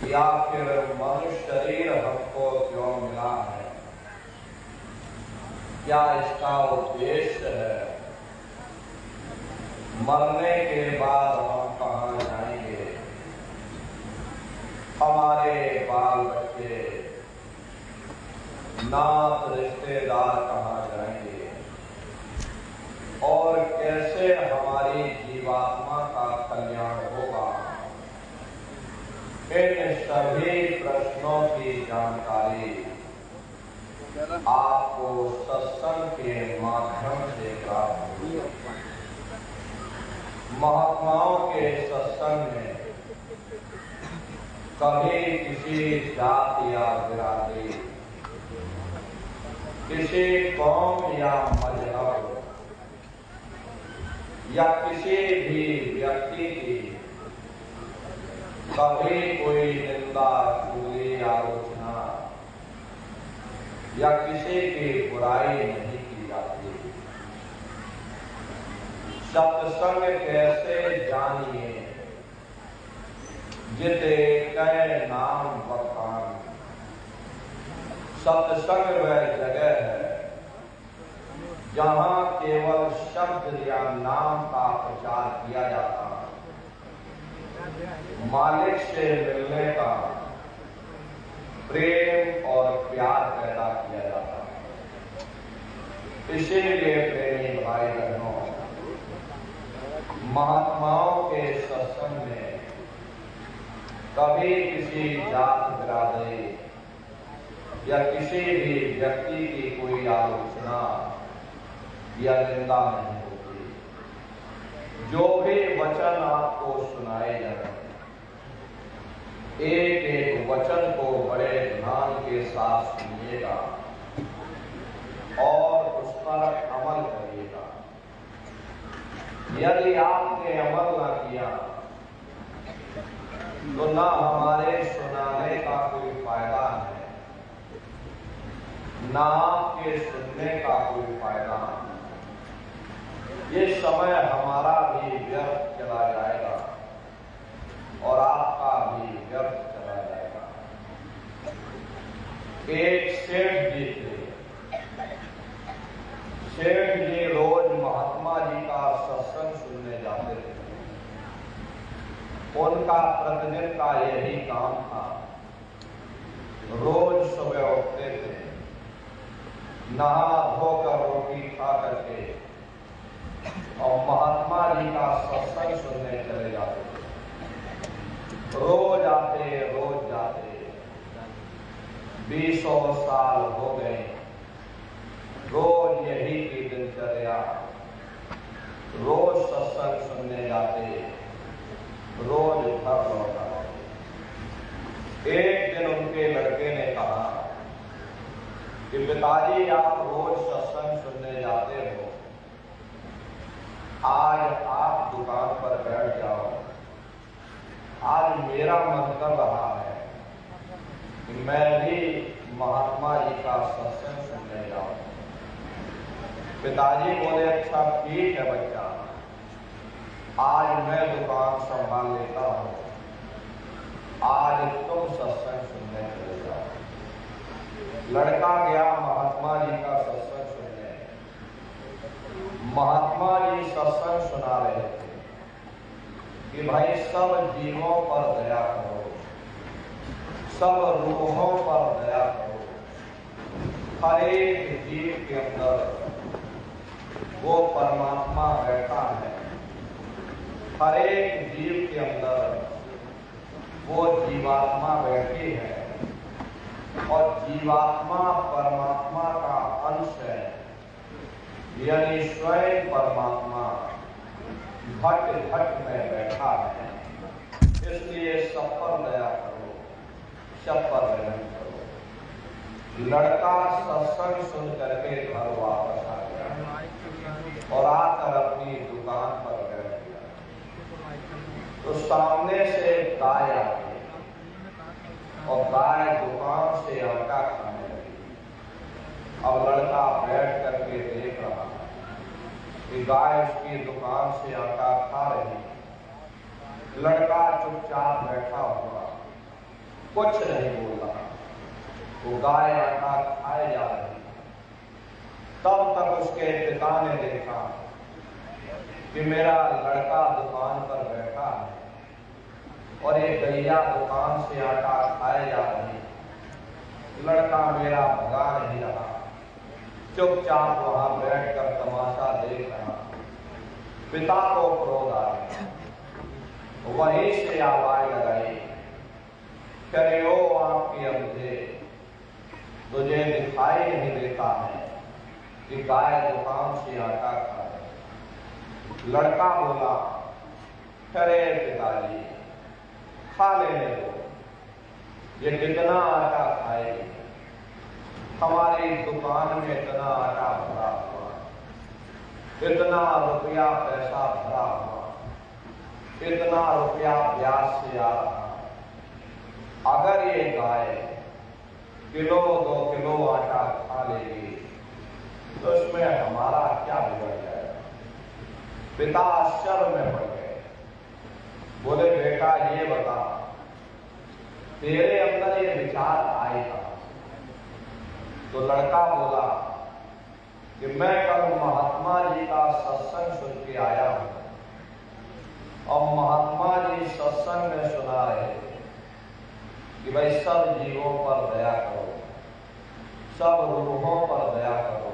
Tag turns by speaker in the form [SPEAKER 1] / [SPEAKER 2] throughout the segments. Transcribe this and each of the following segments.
[SPEAKER 1] या फिर मनुष्य शरीर हमको क्यों मिला है, क्या इसका उद्देश्य है, मरने के बाद हम कहाँ जाएंगे, हमारे बाल बच्चे नात रिश्तेदार कहाँ जाएंगे और कैसे हमारी जीवात्मा का कल्याण होगा। इन सभी प्रश्नों की जानकारी आपको सत्संग के माध्यम से प्राप्त हुई। महात्माओं के सत्संग में कभी किसी जात या बिरादरी, किसी कौम या मजहब या किसी भी व्यक्ति की कभी कोई निंदा, चुगली, आलोचना या किसी की बुराई नहीं की जाती। सत्संग कैसे जानिए, जिते कै नाम बखान। सत्संग वह जगह है जहां केवल शब्द या नाम का प्रचार किया जाता है, मालिक से मिलने का प्रेम और प्यार पैदा किया जाता है। इसीलिए प्रेमी भाई बहनों, महात्माओं के सत्संग में कभी किसी जात बिरादरी या किसी भी व्यक्ति की कोई आलोचना या निंदा नहीं होती। जो भी वचन आपको सुनाए जाए, एक एक वचन को बड़े ध्यान के साथ सुनिएगा और उस पर अमल करिएगा। यदि आपने अमल न किया तो न हमारे सुनाने का कोई फायदा है, न आपके सुनने का कोई फायदा है। ये समय हमारा भी व्यर्थ चला जाएगा और आपका भी व्यर्थ चला जाएगा। एक सेठ जी थे। सेठ जी रोज महात्मा जी का सत्संग सुनने जाते थे। उनका प्रतिदिन का यही काम था। रोज सुबह उठते थे, नहा धोकर रोटी खा करके और महात्मा जी का सत्संग सुनने चले जाते थे। रोज आते, रोज जाते। 20 साल हो गए, रोज यही की दिनचर्या। रोज सत्संग सुनने जाते, रोज घर लौट आते। एक दिन उनके लड़के ने कहा कि पिताजी, आप रोज सत्संग सुनने जाते हो, आज आप दुकान पर बैठ जाओ। आज मेरा मन कर रहा है कि मैं भी महात्मा जी का सत्संग सुनने जाऊं। पिताजी बोले, अच्छा ठीक है बच्चा, आज मैं दुकान संभाल लेता हूं, आज तुम सत्संग सुनने चले जाओ। लड़का गया महात्मा जी का सत्संग सुनने। महात्मा जी सत्संग सुना रहे थे कि भाई सब जीवों पर दया करो, सब रूहों पर दया करो। हर एक जीव के अंदर वो परमात्मा बैठा है। हर एक जीव के अंदर वो जीवात्मा बैठी है और जीवात्मा परमात्मा का अंश है, यानी स्वयं परमात्मा घट घट में बैठा है। इसलिए सब पर दया करो, सब पर रहम करो। लड़का सत्संग सुन करके घर वापस आ गया और आकर अपनी दुकान पर बैठ गया। तो सामने से गाय आ गई और गाय दुकान से आटा खाने लगी। अब लड़का बैठ करके देख रहा कि गाय उसकी दुकान से आटा खा रही। लड़का चुपचाप बैठा हुआ कुछ नहीं बोल रहा। वो गाय आटा खाए जा रही। तब तक उसके पिता ने देखा कि मेरा लड़का दुकान पर बैठा है और ये गैया दुकान से आटा खाए जा रही। लड़का मेरा भगा नहीं रहा, चुपचाप वहां बैठकर तमाशा देख रहा। पिता को क्रोध आ गया, वहीं से आवाज लगाई, करे ओ आपकी अंधे, तुझे दिखाई नहीं देता है कि गाय दुकान से आटा खाए। लड़का बोला, करे पिताजी खा लेने दो, ये कितना आटा खाएगी, हमारी दुकान में इतना आटा भरा हुआ, इतना रुपया पैसा भरा हुआ, इतना रुपया ब्याज से आ रहा। अगर ये गाय किलो 2 किलो आटा खा लेगी तो इसमें हमारा क्या बिगड़ जाएगा। पिता आश्चर्य में पड़ गए, बोले बेटा ये बता, तेरे अंदर ये विचार आएगा। तो लड़का बोला कि मैं कल महात्मा जी का सत्संग सुन के आया हूं और महात्मा जी सत्संग में सुना रहे कि भाई सब जीवों पर दया करो, सब रूहों पर दया करो,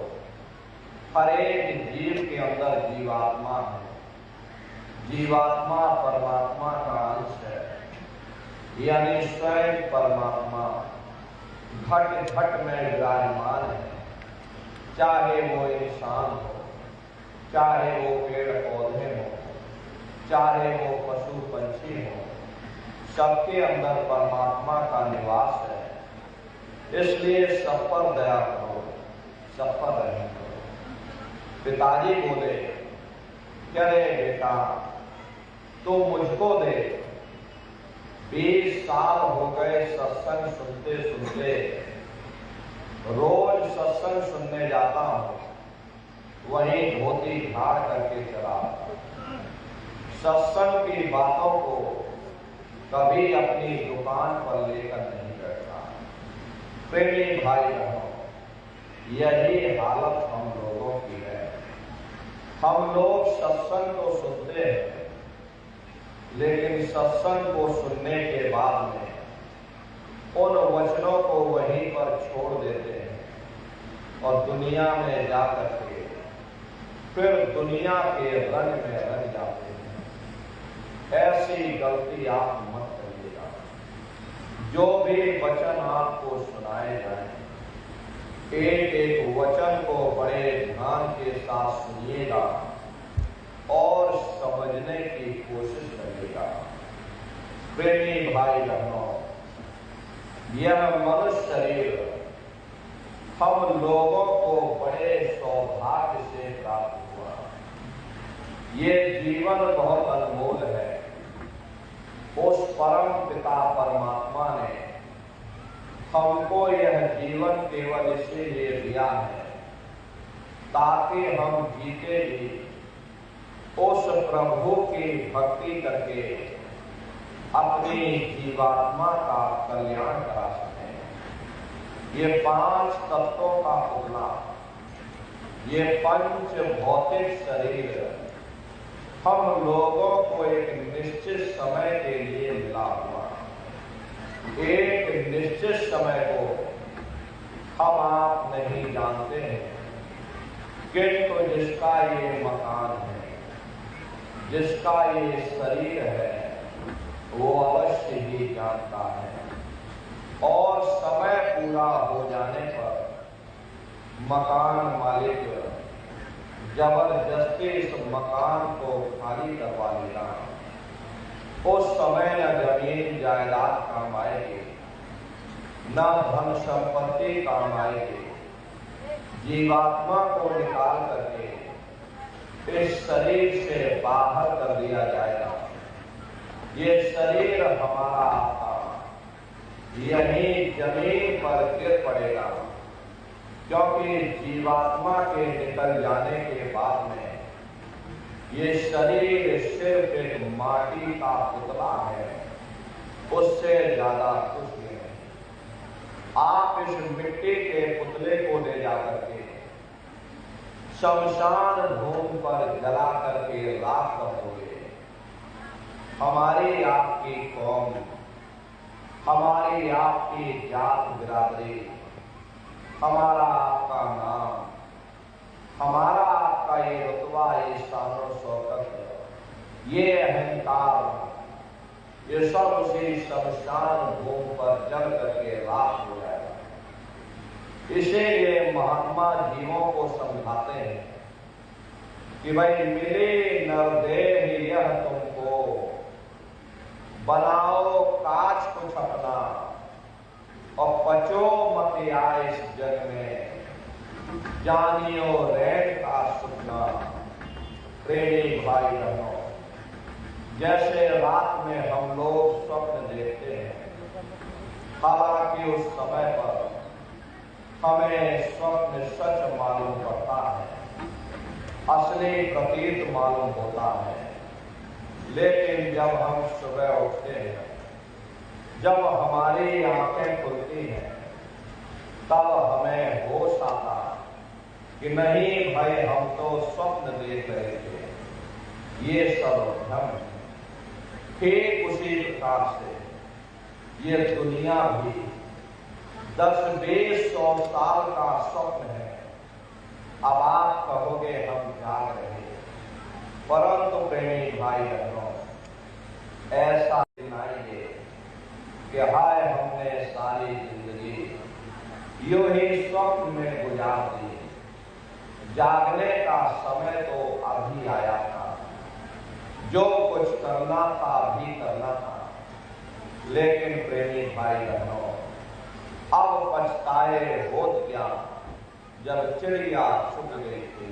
[SPEAKER 1] हर एक जीव के अंदर जीवात्मा है, जीवात्मा परमात्मा का अंश है, यानी स्वयं परमात्मा घट घट में विराजमान है। चाहे वो इंसान हो, चाहे वो पेड़ पौधे हो, चाहे वो पशु पंछी हो, सबके अंदर परमात्मा का निवास है। इसलिए सब पर दया करो, सब पर रहम करो। पिताजी बोले, क्या रे बेटा, तो मुझको दे, 20 साल हो गए सत्संग सुनते सुनते, रोज सत्संग सुनने जाता हूं, वहीं धोती झाड़ करके चला, सत्संग की बातों को कभी अपनी दुकान पर लेकर नहीं बैठता। प्रेमी भाई बहनों, यही हालत हम लोगों की है। हम लोग सत्संग तो सुनते हैं, लेकिन सत्संग को सुनने के बाद में उन वचनों को वहीं पर छोड़ देते हैं और दुनिया में जाकर के फिर दुनिया के रंग में रंग जाते हैं। ऐसी गलती आप मत करिएगा। जो भी वचन आपको सुनाए जाए, एक एक वचन को बड़े ध्यान के साथ सुनिएगा और समझने की कोशिश करिएगा। प्रेमी भाई बहनों, यह मनुष्य शरीर हम लोगों को बड़े सौभाग्य से प्राप्त हुआ। ये जीवन बहुत अनमोल है। उस परम पिता परमात्मा ने हमको यह जीवन केवल इसीलिए दिया है ताकि हम जीते भी उस प्रभु की भक्ति करके अपनी जीवात्मा का कल्याण करा सकें। ये 5 तत्वों का पुतला, ये पंच भौतिक शरीर हम लोगों को एक निश्चित समय के लिए मिला हुआ। एक निश्चित समय को हम आप नहीं जानते हैं, किंतु जिसका ये मकान है, जिसका ये शरीर है, वो अवश्य ही जानता है। और समय पूरा हो जाने पर मकान मालिक जबरदस्ती इस मकान को खाली करवा लेगा। उस समय न जमीन जायदाद काम आएगी, न धन संपत्ति काम आएगी। जीवात्मा को निकाल करके इस शरीर से बाहर कर दिया जाएगा। ये शरीर हमारा था, यही जमीन पर गिर पड़ेगा, क्योंकि जीवात्मा के निकल जाने के बाद में ये शरीर सिर्फ एक माटी का पुतला है, उससे ज्यादा कुछ नहीं। आप इस मिट्टी के पुतले को ले जाकर के शमशान भूमि पर जला करके राख कर दोगे। हमारी आपकी कौम, हमारी आपकी जात बिरादरी, हमारा आपका नाम, हमारा आपका ये रुतबा, ये शान और शौकत, ये अहंकार, ये सब उसी शमशान भूमि पर जल करके राख हो जाएगा। इसीलिए महात्मा जीवों को समझाते हैं कि भाई मिले नरदेह यह तुमको, बनाओ काज कुछ अपना और पचो मत आए इस जग में, जानियो रैन का सुखना। प्रेमी भाई बहनों, जैसे रात में हम लोग स्वप्न देखते हैं, हालांकि उस समय पर हमें स्वप्न सच मालूम पड़ता है, असली प्रतीत मालूम होता है, लेकिन जब हम सुबह उठते हैं, जब हमारी आंखें खुलती हैं, तब हमें होश आता कि नहीं भाई, हम तो स्वप्न देख रहे थे, ये सब भ्रम है। ठीक उसी प्रकार से ये दुनिया भी 10-20-100 साल का स्वप्न है। अब आप कहोगे हम जाग रहे, परंतु प्रेमी भाई बहनों, ऐसा सुनाइए कि हाय हमने सारी जिंदगी यूं ही स्वप्न में गुजार दी, जागने का समय तो अभी आया था, जो कुछ करना था अभी करना था। लेकिन प्रेमी भाई बहनों, अब पछताए होत क्या जब चिड़िया छुप गई थी।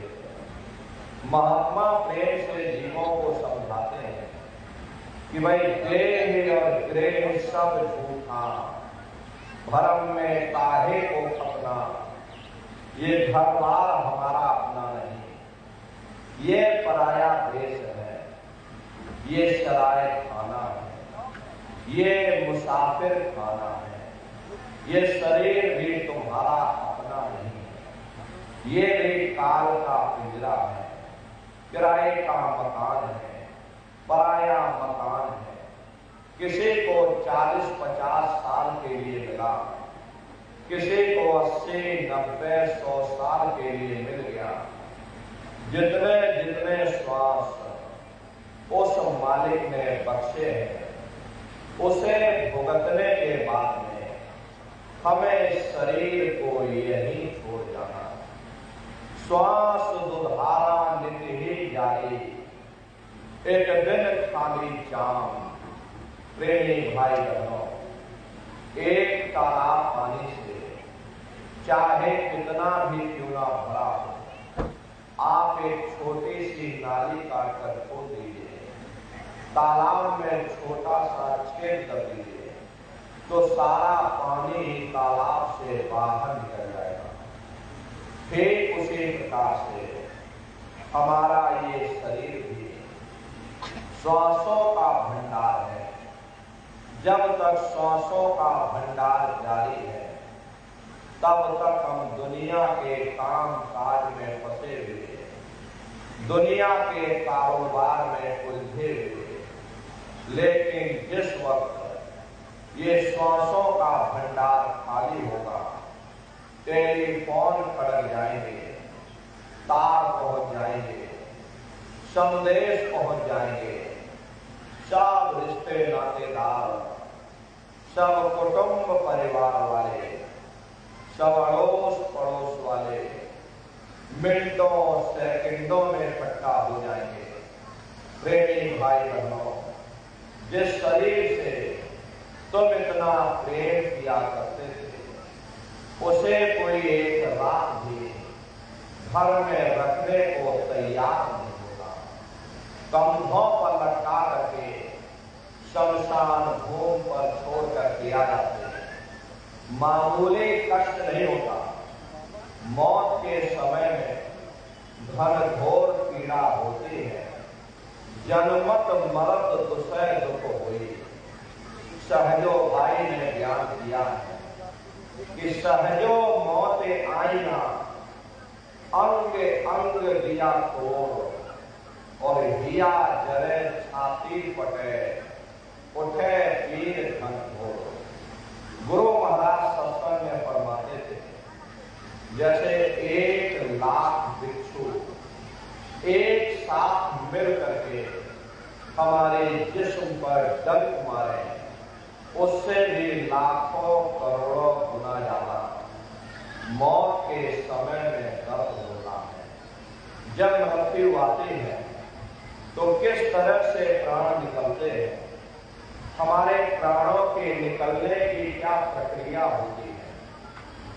[SPEAKER 1] महात्मा प्रेम से जीवों को समझाते हैं कि भाई देह और ग्रेह सब झूठा, भरम में काहे को खपना, ये घर बार हमारा अपना नहीं, ये पराया देश है, ये शराय खाना है, ये मुसाफिर खाना है, ये शरीर भी तुम्हारा अपना नहीं है, ये भी काल का पिंजरा है, किराए का मकान है, पराया मकान है। किसी को 40-50 साल के लिए मिला, किसी को 80-90-100 साल के लिए मिल गया। जितने जितने श्वास उस मालिक ने बख्शे हैं, उसे भुगतने के बाद में हमें शरीर को यही छोड़ जाना। श्वास दुधारा नित्य ही जारी, एक दिन खाली जाम। प्रेमी भाई बहनों, एक तालाब पानी से चाहे कितना भी क्यों ना भरा हो, आप एक छोटी सी नाली काट कर खोल दीजिए, तालाब में छोटा सा छेद कर दीजिए, तो सारा पानी तालाब से बाहर निकल जाएगा। ठीक उसी प्रकार से हमारा ये शरीर भी श्वासों का भंडार है। जब तक श्वासों का भंडार जारी है, तब तक हम दुनिया के काम काज में फंसे हुए, दुनिया के कारोबार में उलझे हुए। लेकिन जिस वक्त ये श्वासों का भंडार खाली होगा, टेलीफोन खड़क जाएंगे, तार पहुंच जाएंगे, संदेश पहुंच जाएंगे, सब रिश्ते नातेदार, सब कुटुंब परिवार वाले, सब अड़ोस पड़ोस वाले मिनटों सेकंडों में इकट्ठा हो जाएंगे। प्रेमी भाई बहनों, जिस शरीर से तुम इतना प्रेम किया करते थे, उसे कोई एक रात भी घर में रखने को तैयार नहीं होता। कंधों पर लटका करके शमशान भूमि पर छोड़कर दिया जाते हैं। मामूली कष्ट नहीं होता। मौत के समय में घनघोर पीड़ा होती है। जनमत मरत दुसह दुख हुई, सहजो भाई ने बयान किया है। कि सहजो मौत आईना, अंग अंग दिया तोड़, और हिया जरे छाती फटे, उठे पीर धन घोर। गुरु महाराज सत्संग में फरमाते थे, जैसे 1 लाख भिक्षु एक साथ मिल करके हमारे जिस्म पर डंक मारे, उससे भी लाखों करोड़ों गुना ज्यादा मौत के समय में दर्द होता है। जब मृत्यु आती है तो किस तरह से प्राण निकलते हैं, हमारे प्राणों के निकलने की क्या प्रक्रिया होती है,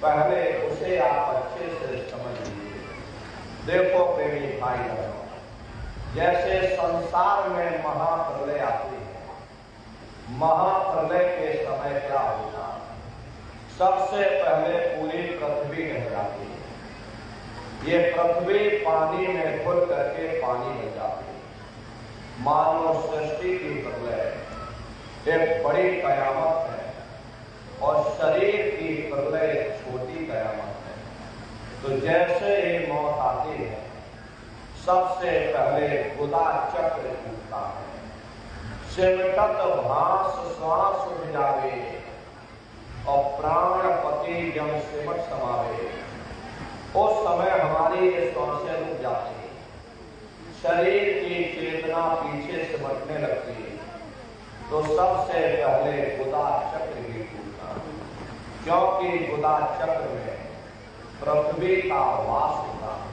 [SPEAKER 1] पहले उसे आप अच्छे से समझ लीजिए। देखो प्रेमी भाई बहनों, जैसे संसार में महाप्रलय आती है, महाप्रलय के समय क्या होता है? सबसे पहले पूरी पृथ्वी रह जाती है। ये पृथ्वी पानी में घुल करके पानी बन जाती है। मानव सृष्टि की प्रलय एक बड़ी कयामत है और शरीर की प्रलय एक छोटी कयामत है। तो जैसे ही मौत आती है, सबसे पहले गुदा चक्र टूटता है। सिमटत भास श्वास उठ जावे, और प्राणपति जब सिमट समावे, उस समय हमारी ये श्वासें रुक जाती है, शरीर की चेतना पीछे सिमटने लगती है। तो सबसे पहले गुदा चक्र ही टूटता है, क्योंकि गुदा चक्र में पृथ्वी का वास होता है।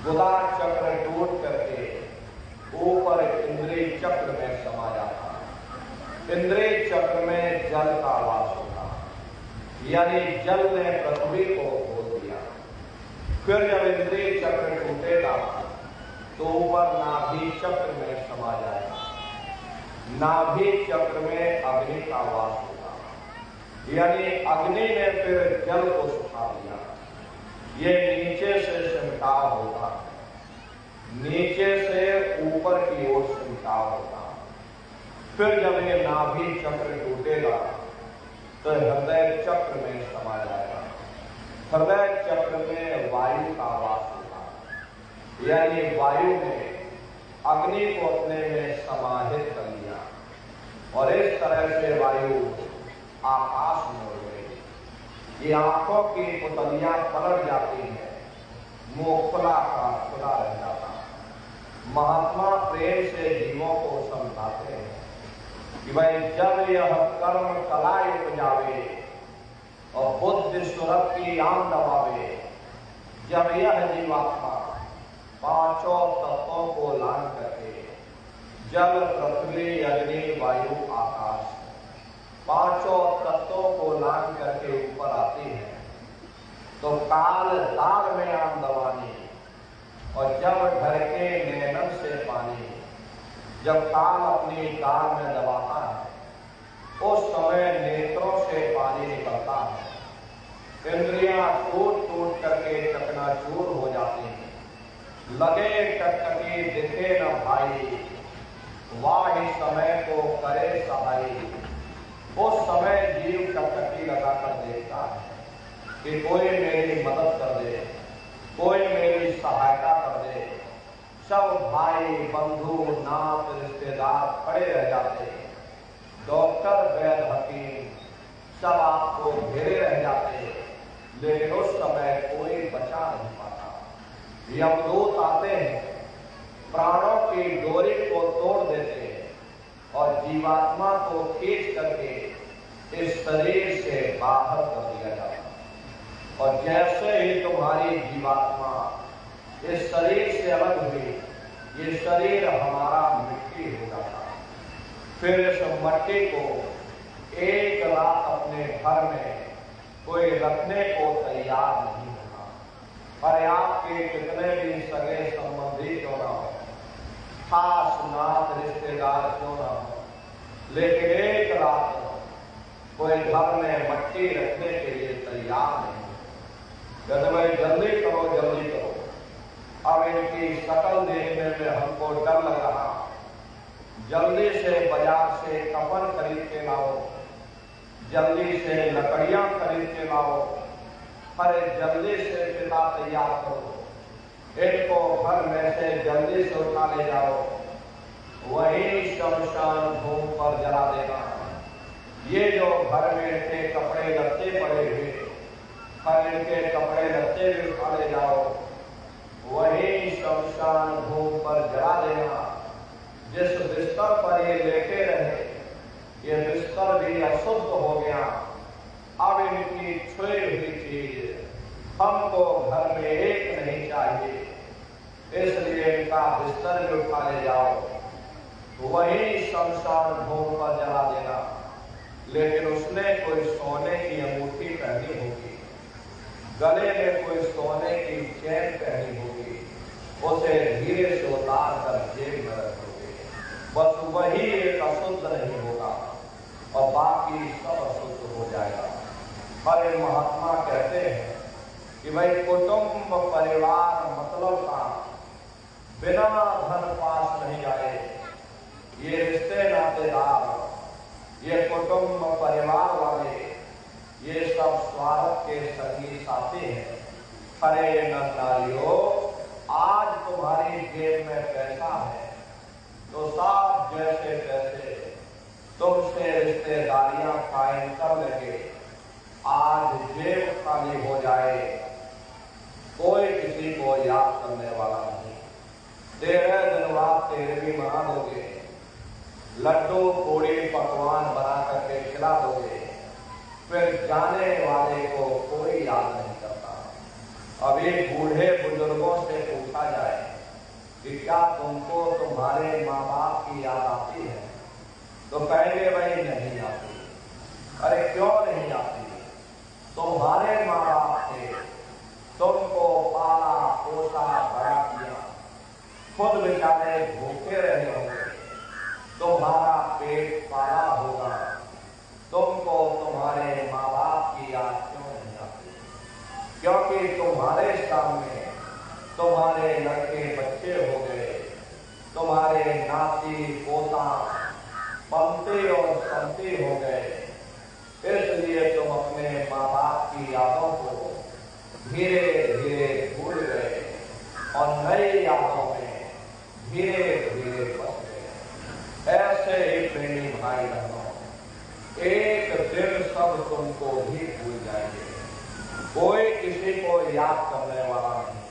[SPEAKER 1] गुदा चक्र टूट करके ऊपर इंद्रिय चक्र में समा जाता है। इंद्रिय चक्र में जल का वास होता है, यानी जल ने पृथ्वी को खोल दिया। फिर जब इंद्रिय चक्र टूटेगा तो ऊपर नाभि चक्र में समा जाएगा। नाभि चक्र में अग्नि का वास होगा, यानी अग्नि ने फिर जल को सुखा दिया। ये नीचे से सिमटाव होता है, नीचे से ऊपर की ओर सिमटाव होता है। फिर जब ये नाभि चक्र टूटेगा तो हृदय चक्र में समा जाएगा। हृदय चक्र में वायु का वास होगा, यानी वायु ने अग्नि को अपने में समाहित कर लिया, और इस तरह से वायु आकाश में उड़ गई। ये आंखों की पुतलियां पलट जाती हैं, मुंह खुला का खुला रह जाता। महात्मा प्रेम से जीवों को समझाते हैं कि भाई जब यह कर्म कलाई उपजावे और बुद्धि सुरत की आम दबावे, जब यह जीवात्मा पांचों तत्वों को लान करके जल पृथ्वी अग्नि वायु आकाश पांचों तत्वों को लान करके ऊपर आती है, तो काल दाग में आम दबानी, और जब ढरके नैनन से पानी, जब काल अपनी दाग में दबाता है उस समय नेत्रों से पानी निकलता है। इंद्रियां टूट टूट करके चकनाचूर हो जाती हैं। लगे टकटकी दिखे न भाई, वाहि समय को करे सहाई। उस समय जीव टकटकी लगाकर देखता है कि कोई मेरी मदद कर दे, कोई मेरी सहायता कर दे। सब भाई बंधु नात रिश्तेदार खड़े रह जाते हैं, डॉक्टर वैद हकीम सब आपको घेरे रह जाते हैं, लेकिन उस समय कोई बचा नहीं पाता। यमदूत आते हैं, प्राणों की डोरी को तोड़ देते हैं और जीवात्मा को खींच करके इस शरीर से बाहर कर दिया जाता है। और जैसे ही तुम्हारी जीवात्मा इस शरीर से अलग हुई, ये शरीर हमारा मिट्टी हो जाता। फिर इस मिट्टी को एक रात अपने घर में कोई रखने को तैयार नहीं होगा। और आपके कितने भी सगे संबंधी क्यों ना हो, खास नात रिश्तेदार क्यों ना हो, लेकिन एक रात कोई घर में मिट्टी रखने के लिए तैयार नहीं। कहते भाई जल्दी करो जल्दी करो, अब इनकी शकल देखने में हमको डर लग रहा, जल्दी से बाजार से कफन खरीद के लाओ, जल्दी से लकड़ियां खरीद के लाओ, अरे जल्दी से पिता तैयार करो, इनको घर में से जल्दी से उठा ले जाओ, वही शमशान भूमि पर जला देना। ये जो घर में थे कपड़े लत्ते पड़े हुए, हर इनके कपड़े लत्ते भी उठा ले जाओ, वही शमशान भूमि पर जला देना। जिस बिस्तर पर ये लेटे रहे, ये बिस्तर भी अशुद्ध हो गया। अब इनकी छुई हुई चीज हमको घर में एक नहीं चाहिए, इसलिए इनका बिस्तर भी उठा ले जाओ, वही शमशान भूमि पर जला देना। लेकिन उसने कोई सोने की अंगूठी पहनी होगी, गले में कोई सोने की चैन पहनी होगी, उसे धीरे से उतार कर जेब में रखोगे। बस वही एक अशुद्ध नहीं होगा और बाकी सब अशुद्ध हो जाएगा। हरे महात्मा कहते हैं कि भाई कुटुंब परिवार मतलब का बिना धन पास नहीं जाए। ये रिश्ते नातेदार, ये कुटुंब परिवार वाले, ये सब स्वार्थ के संगी साथी हैं। अरे नारियों, आज तुम्हारी जेब में पैसा है तो साफ जैसे तैसे तुमसे रिश्तेदारियां कायम कर लेंगे। आज जेब खाली हो जाए, कोई किसी को याद करने वाला नहीं। 13 दिन बाद 13वीं मना दोगे, लड्डू पूड़ी पकवान बना करके खिला दोगे, फिर जाने वाले को कोई याद नहीं करता। अभी बूढ़े बुजुर्गों से पूछा जाए कि क्या तुमको तुम्हारे माँ बाप की याद आती है, तो कहेंगे भाई नहीं आती। अरे क्यों नहीं आती? तुम्हारे माँ बाप थे, तुमको पाला पोसा बड़ा किया, खुद बेचारे भूखे रहे होंगे, तुम्हारा पेट पाला होगा, तुमको तुम्हारे माँ बाप की याद क्यों नहीं आती? क्योंकि तुम्हारे सामने तुम्हारे लड़के बच्चे हो गए, तुम्हारे नाती पोता पंते और संते हो गए, इसलिए तुम अपने माँ बाप की यादों को धीरे धीरे भूल गए और नई यादों में धीरे धीरे बस गए। ऐसे ही प्रेमी भाई बहनों, एक दिन सब तुमको भी भूल जाएंगे, कोई किसी को याद करने वाला नहीं।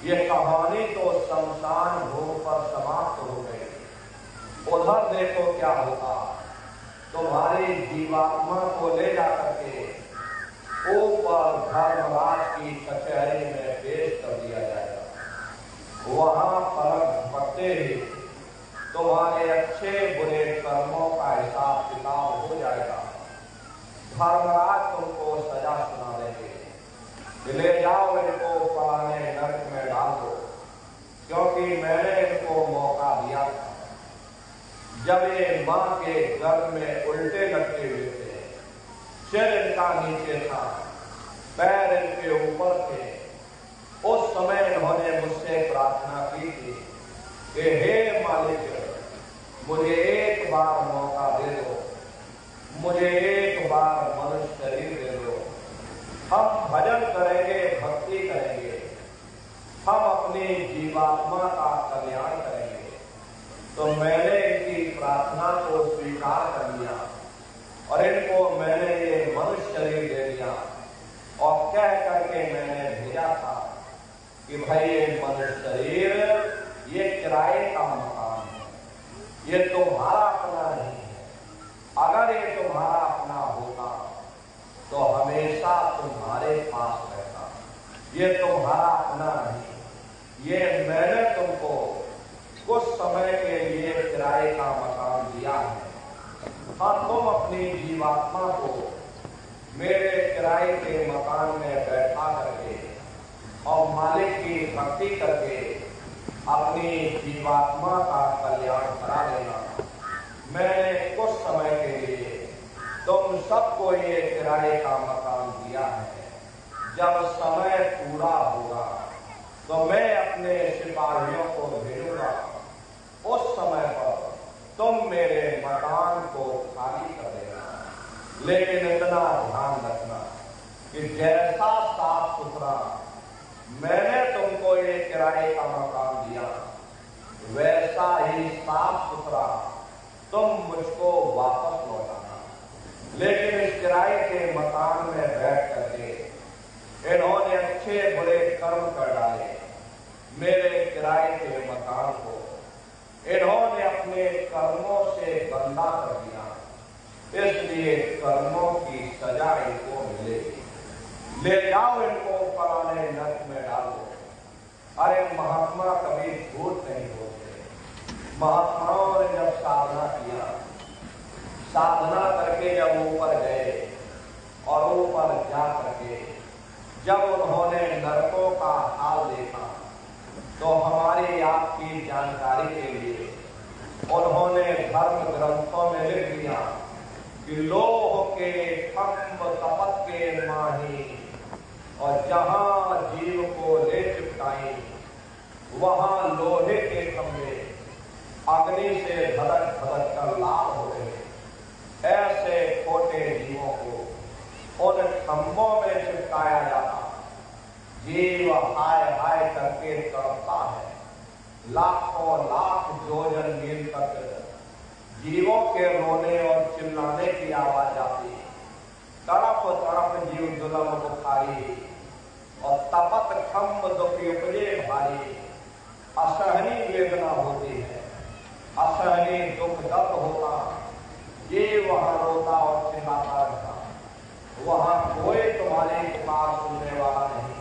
[SPEAKER 1] ये कहानी तो शमशान भूमि पर समाप्त हो गई। उधर देखो क्या होगा, तुम्हारी जीवात्मा को ले जाकर के ऊपर धर्मराज की कचहरी में पेश कर दिया जाएगा। वहां पलक झपकते ही तुम्हारे अच्छे बुरे कर्मों का हिसाब किताब हो जाएगा। धर्मराज तुमको सजा सुना देंगे, ले जाओ इनको फलाने नरक में डाल दो, क्योंकि मैंने इनको मौका दिया था। जब ये मां के गर्भ में उल्टे लटके हुए थे, सिर इनका नीचे था, पैर इनके ऊपर थे, उस समय इन्होंने मुझसे प्रार्थना की थी कि हे मालिक, मुझे एक बार मौका दे दो, मुझे एक बार मनुष्य शरीर दे दो, हम भजन करेंगे, भक्ति करेंगे, हम अपनी जीवात्मा का कल्याण करेंगे। तो मैंने इनकी प्रार्थना को स्वीकार कर लिया और इनको मैंने ये मनुष्य शरीर दे दिया और कह करके मैंने भेजा था कि भाई ये मनुष्य शरीर ये किराए का मकान है, ये तुम्हारा अपना नहीं है। अगर ये तुम्हारा अपना होता तो हमेशा तुम्हारे पास रहता। ये तुम्हारा अपना नहीं, ये मैंने तुमको कुछ समय के लिए किराए का मकान दिया है। हाँ, तुम अपनी जीवात्मा को मेरे किराए के मकान में बैठा करके और मालिक की भक्ति करके अपनी जीवात्मा का कल्याण करा लेना। मैंने कुछ समय के लिए तुम सबको ये किराए का मकान दिया है। जब समय पूरा होगा तो मैं अपने सिपाहियों को भेजूंगा, उस समय पर तुम मेरे मकान को खाली कर देना। लेकिन इतना ध्यान रखना कि जैसा साफ सुथरा मैंने तुमको ये किराए का मकान दिया, वैसा ही साफ सुथरा तुम मुझको वापस लौटाना। लेकिन इस किराए के मकान में बैठ करके इन्होंने अच्छे बुरे कर्म कर डाले। मेरे किराए के मकान को इन्होंने अपने कर्मों से गंदा कर दिया, इसलिए कर्मों की सजा इनको मिलेगी। ले जाओ इनको फलाने नरक में डालो। अरे महात्मा कभी झूठ नहीं बोलते। महात्माओं ने जब साधना किया, साधना करके जब ऊपर गए और ऊपर जा करके जब उन्होंने नरकों का हाल देखा, तो हमारी आपकी जानकारी के लिए उन्होंने धर्म ग्रंथों में लिख दिया कि लोह के खंभ तपत के माही, और जहां जीव को ले चिपकाई वहां लोहे के खंभे अग्नि से धड़क धड़क कर लाल हो गए। ऐसे खोटे जीवों को उन खंभों में चिपकाया जाता। जीव हाय हाय करके तड़पता है। लाखों लाख योजन मील तक जीवों के रोने और चिल्लाने की आवाज आती है। तड़प तड़प जीव जुलम बुखारी, और तपत खम्भ दुखी उपजे भारी। असहनीय वेदना होती है, असहनीय दुख दर्द होता। ये वहां रोता और चिल्लाता रहता। वहां कोई तुम्हारी पुकार सुनने वाला नहीं,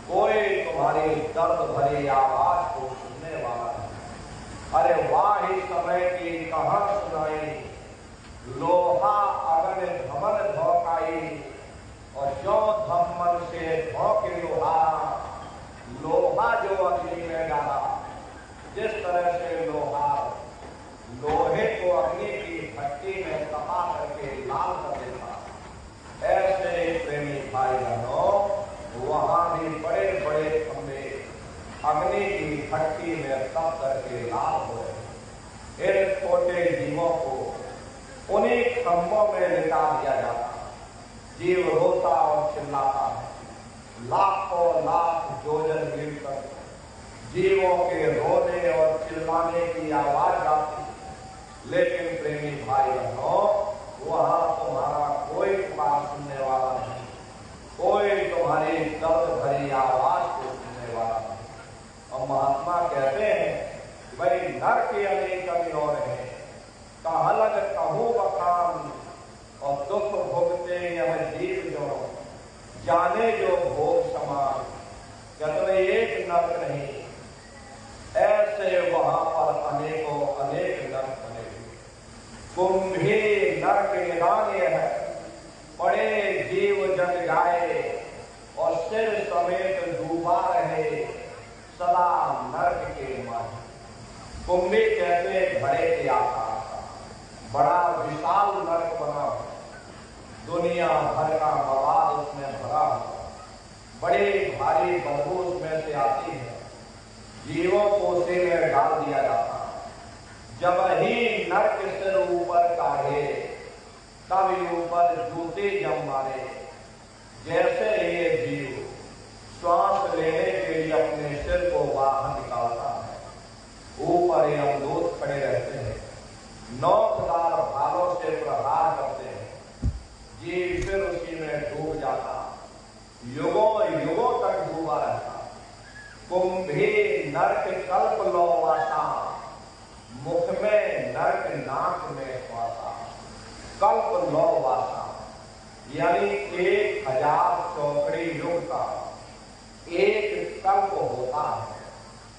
[SPEAKER 1] कोई तुम्हारी दर्द भरी आवाज को सुनने वाला नहीं। अरे वाह ही समय की कहां सुनाई, लोहा अगन धमन धोकाई, और जो धमन से धोके लोहा, लोहा जो अग्नि में डाला। जिस तरह से लोहा लोहे को अग्नि की भट्टी में तपा करके लाल कर देता, ऐसे प्रेमी भाई बहनों, वहां भी बड़े बड़े खंभे अग्नि की भट्टी में तप करके लाल हो रहे। इन छोटे जीवों को उन्हीं खंभों में लिटा दिया जाता। जीव रोता और चिल्लाता है। लाखों लाख योजन मील तक जीवों के रोने और चिल्लाने की आवाज आती। लेकिन प्रेमी भाई बहनों, वहां तुम्हारा कोई पुकार सुनने वाला नहीं, कोई तुम्हारी दर्द भरी आवाज को सुनने वाला नहीं। और महात्मा कहते हैं, भाई नर के अनेक और है, कहा लग कहूं बखान, और दुख भोगते यह जीव जो, जाने जो भोग समान। कहते एक नर्क नहीं, ऐसे वहां पर अनेकों अनेक नर्क बने हुए। कुंभी नर्क निदान्य है, बड़े जीव जग जाए, और सिर समेत डूबा रहे सदा नर्क के माही। कुंभी कहते घड़े के आकार का बड़ा विशाल नर्क बना हो, दुनिया भर का मवाद उसमें भरा हो, बड़ी भारी बदबू उसमें से आती है। जीवों को उसी में डाल दिया जाता। जब ही नर्क सिर ऊपर काढ़े, तब ऊपर जूते जम मारे। जैसे ये जीव श्वास लेने के लिए अपने सिर को बाहर निकालता है, ऊपर यमदूत खड़े रहते हैं, नोकदार भालों से प्रहार करते हैं। जीव फिर उसी में डूब जाता, युगों युगों तक डूबा रहता। कुंभी नर्क कल्प लौवासा, मुख में नर्क नाक में श्वासा। कल्प लौवासा यानी 1000 चौकड़ी युग का एक कल्प होता है,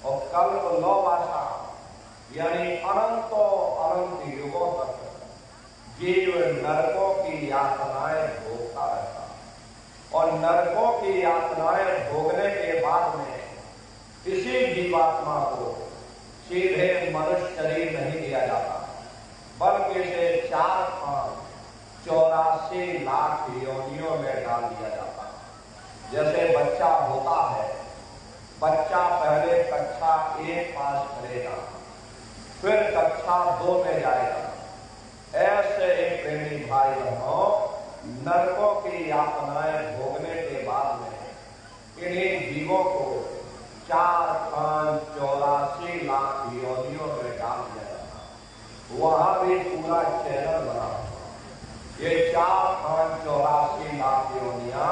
[SPEAKER 1] और कल्प लौवासा यानी अनंतों अनंत युगों तक जीव नरकों की यातनाएं भोगता रहता। और नरकों की यातनाएं भोगने के बाद में किसी जीवात्मा को सीधे मनुष्य शरीर नहीं दिया जाता, बल्कि इसे 84 लाख योनियों में डाल दिया जाता। जैसे बच्चा होता है, बच्चा पहले कक्षा 1 पास करेगा, फिर कक्षा 2 में जाएगा। ऐसे एक प्रेमी भाई बहनों, नरकों की यातनाएं भोगने के बाद में इन्हीं जीवों को 4,84 लाख योनियों में डाल दिया जाता। वहां भी पूरा चैनल बना हुआ। ये 4,84 लाख योनियां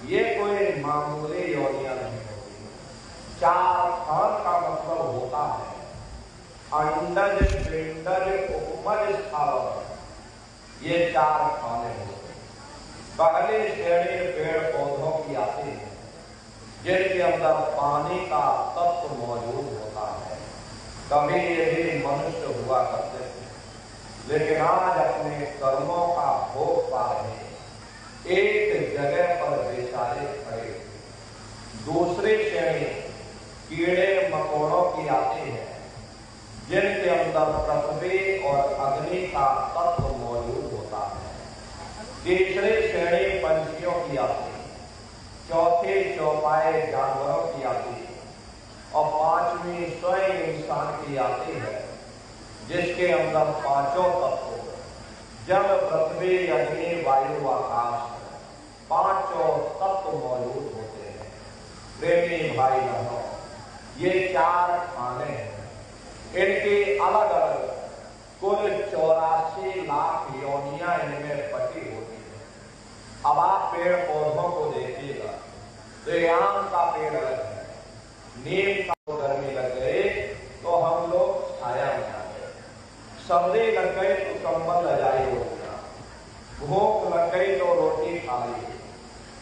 [SPEAKER 1] ये कोई मामूली योनियां नहीं होती। 4 खान का मतलब होता है अंडज, पिंडज, उपमज, स्थावर। ये 4 खाने होते हैं। पहली श्रेणी पेड़ पौधों की आती है जिनके अंदर पानी का तत्व मौजूद होता है। कभी ये भी मनुष्य हुआ करते थे, लेकिन आज अपने कर्मों का भोग पा रहे एक जगह पर बेचारे खड़े। दूसरी श्रेणी कीड़े मकोड़ों की आती है जिनके अंदर पृथ्वी और अग्नि का तत्व मौजूद होता है। तीसरी श्रेणी पंछियों की आती है, चौथी चौपाए जानवरों की आती है और पांचवी स्वयं इंसान की आती है जिसके अंदर पांचों तत्व जल, पृथ्वी, अग्नि, वायु, आकाश पांचों तत्व मौजूद होते हैं। प्रेमी भाई बहनों, ये 4 खाने हैं। इनकी अलग अलग कुल 84 लाख योनियां इनमें बटी होती है। अब आप पेड़ पौधों को देखिएगा तो आम का पेड़ अलग है, नीम का गर्मी लग गई तो हम लोग छाया में आ गए, सर्दी लग गई तो कंबल रजाई हो गया, भूख लग गई तो रोटी खा ली,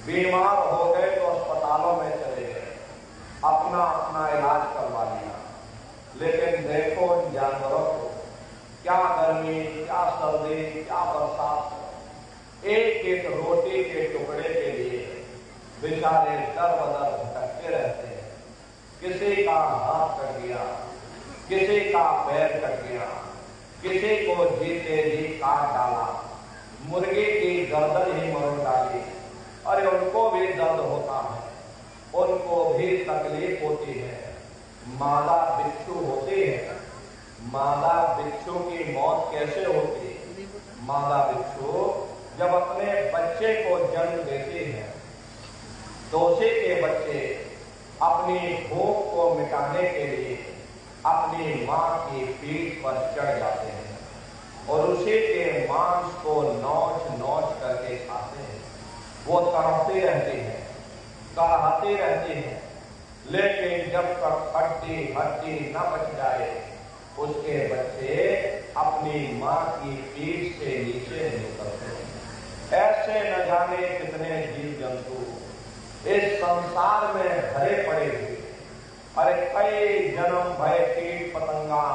[SPEAKER 1] बीमार हो गए तो अस्पतालों में चले गए, अपना अपना इलाज करवा लिया। लेकिन देखो इन जानवरों को, क्या गर्मी, क्या सर्दी, क्या बरसात, एक एक रोटी के टुकड़े के लिए बेचारे दर बदर भटकते रहते हैं। किसी का हाथ कट गया, किसी का पैर कट गया, किसी को जीते जी काट डाला, मुर्गी की गर्दन ही मरोड़ डाली। अरे उनको भी दर्द होता है, उनको भी तकलीफ होती है। मादा बिच्छू होती है, मादा बिच्छू की मौत कैसे होती है? मादा बिच्छू जब अपने बच्चे को जन्म देती है तो उसी के बच्चे अपनी भूख को मिटाने के लिए अपनी मां की पीठ पर चढ़ जाते हैं और उसी के मांस को नोच नोच करके खाते हैं। वो तड़पती रहती है, तड़हाती रहती है, लेकिन जब तक हड्डी हड्डी न बच जाए उसके बच्चे अपनी मां की पीठ से नीचे नहीं उतरते हैं। ऐसे न जाने कितने जीव जंतु इस संसार में भरे पड़े हुए। अरे कई जन्म भय कीट पतंगा,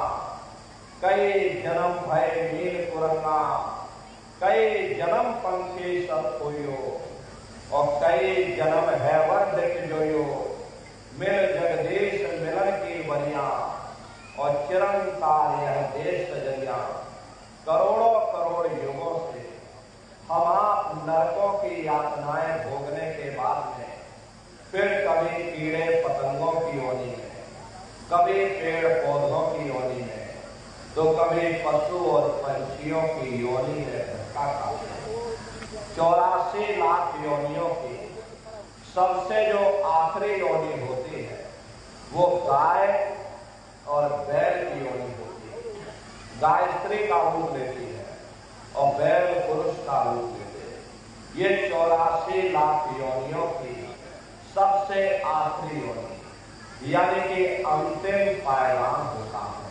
[SPEAKER 1] कई जन्म भय मील कुरंगा, कई जन्म पंखी सब कोयो और कई जन्म है वर्ध जोयो। मिल जगदीश मिलन की बनिया और चिरंकार यह देश सजरिया। करोड़ों करोड़ युगों से हम आप नरकों की यातनाएं भोगने के बाद में फिर कभी कीड़े पतंगों की योनि में, कभी पेड़ पौधों की योनि में, तो कभी पशु और पंछियों की योनि में धक्का खाते हैं। 84 लाख योनियों की सबसे जो आखिरी योनि होती है वो गाय और बैल की योनि होती है। गाय स्त्री का रूप लेती है और बैल पुरुष का रूप लेते हैं। ये 84 लाख योनियों की सबसे आखिरी योनि यानी कि अंतिम पायदान होता है।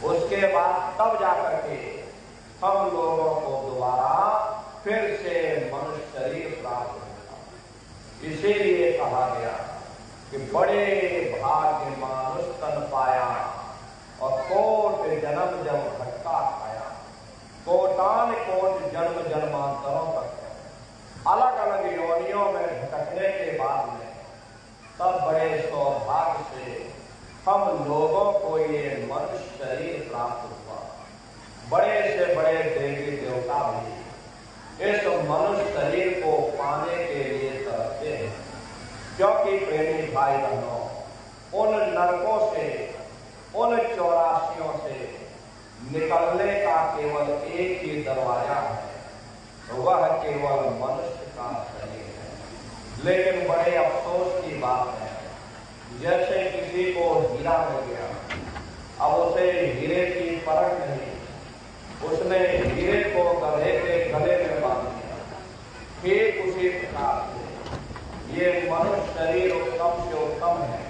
[SPEAKER 1] उसके बाद तब जाकर के हम लोगों को दोबारा फिर से मनुष्य शरीर प्राप्त होता है। इसीलिए कहा गया कि बड़े भाग्य मानुष तन पाया और कोट जन्म जब भटका खाया। कोटान कोट जन्म जन्मांतरों तक अलग अलग योनियों में भटकने के बाद में तब बड़े सौभाग्य से हम लोगों को ये मनुष्य शरीर प्राप्त हुआ। बड़े से बड़े देवी देवता भी इस मनुष्य शरीर को पाने के लिए तरसते हैं, क्योंकि प्रेमी भाई बहनों, उन नरकों से, उन 84 से निकलने का केवल एक ही दरवाजा है, वह केवल मनुष्य लेकिन बड़े अफसोस की बात है, जैसे किसी को हीरा मिल गया, अब उसे हीरे की परख नहीं, उसने हीरे को गधे के गले में बांध दिया। ठीक उसी प्रकार से ये मनुष्य शरीर उत्तम से उत्तम है,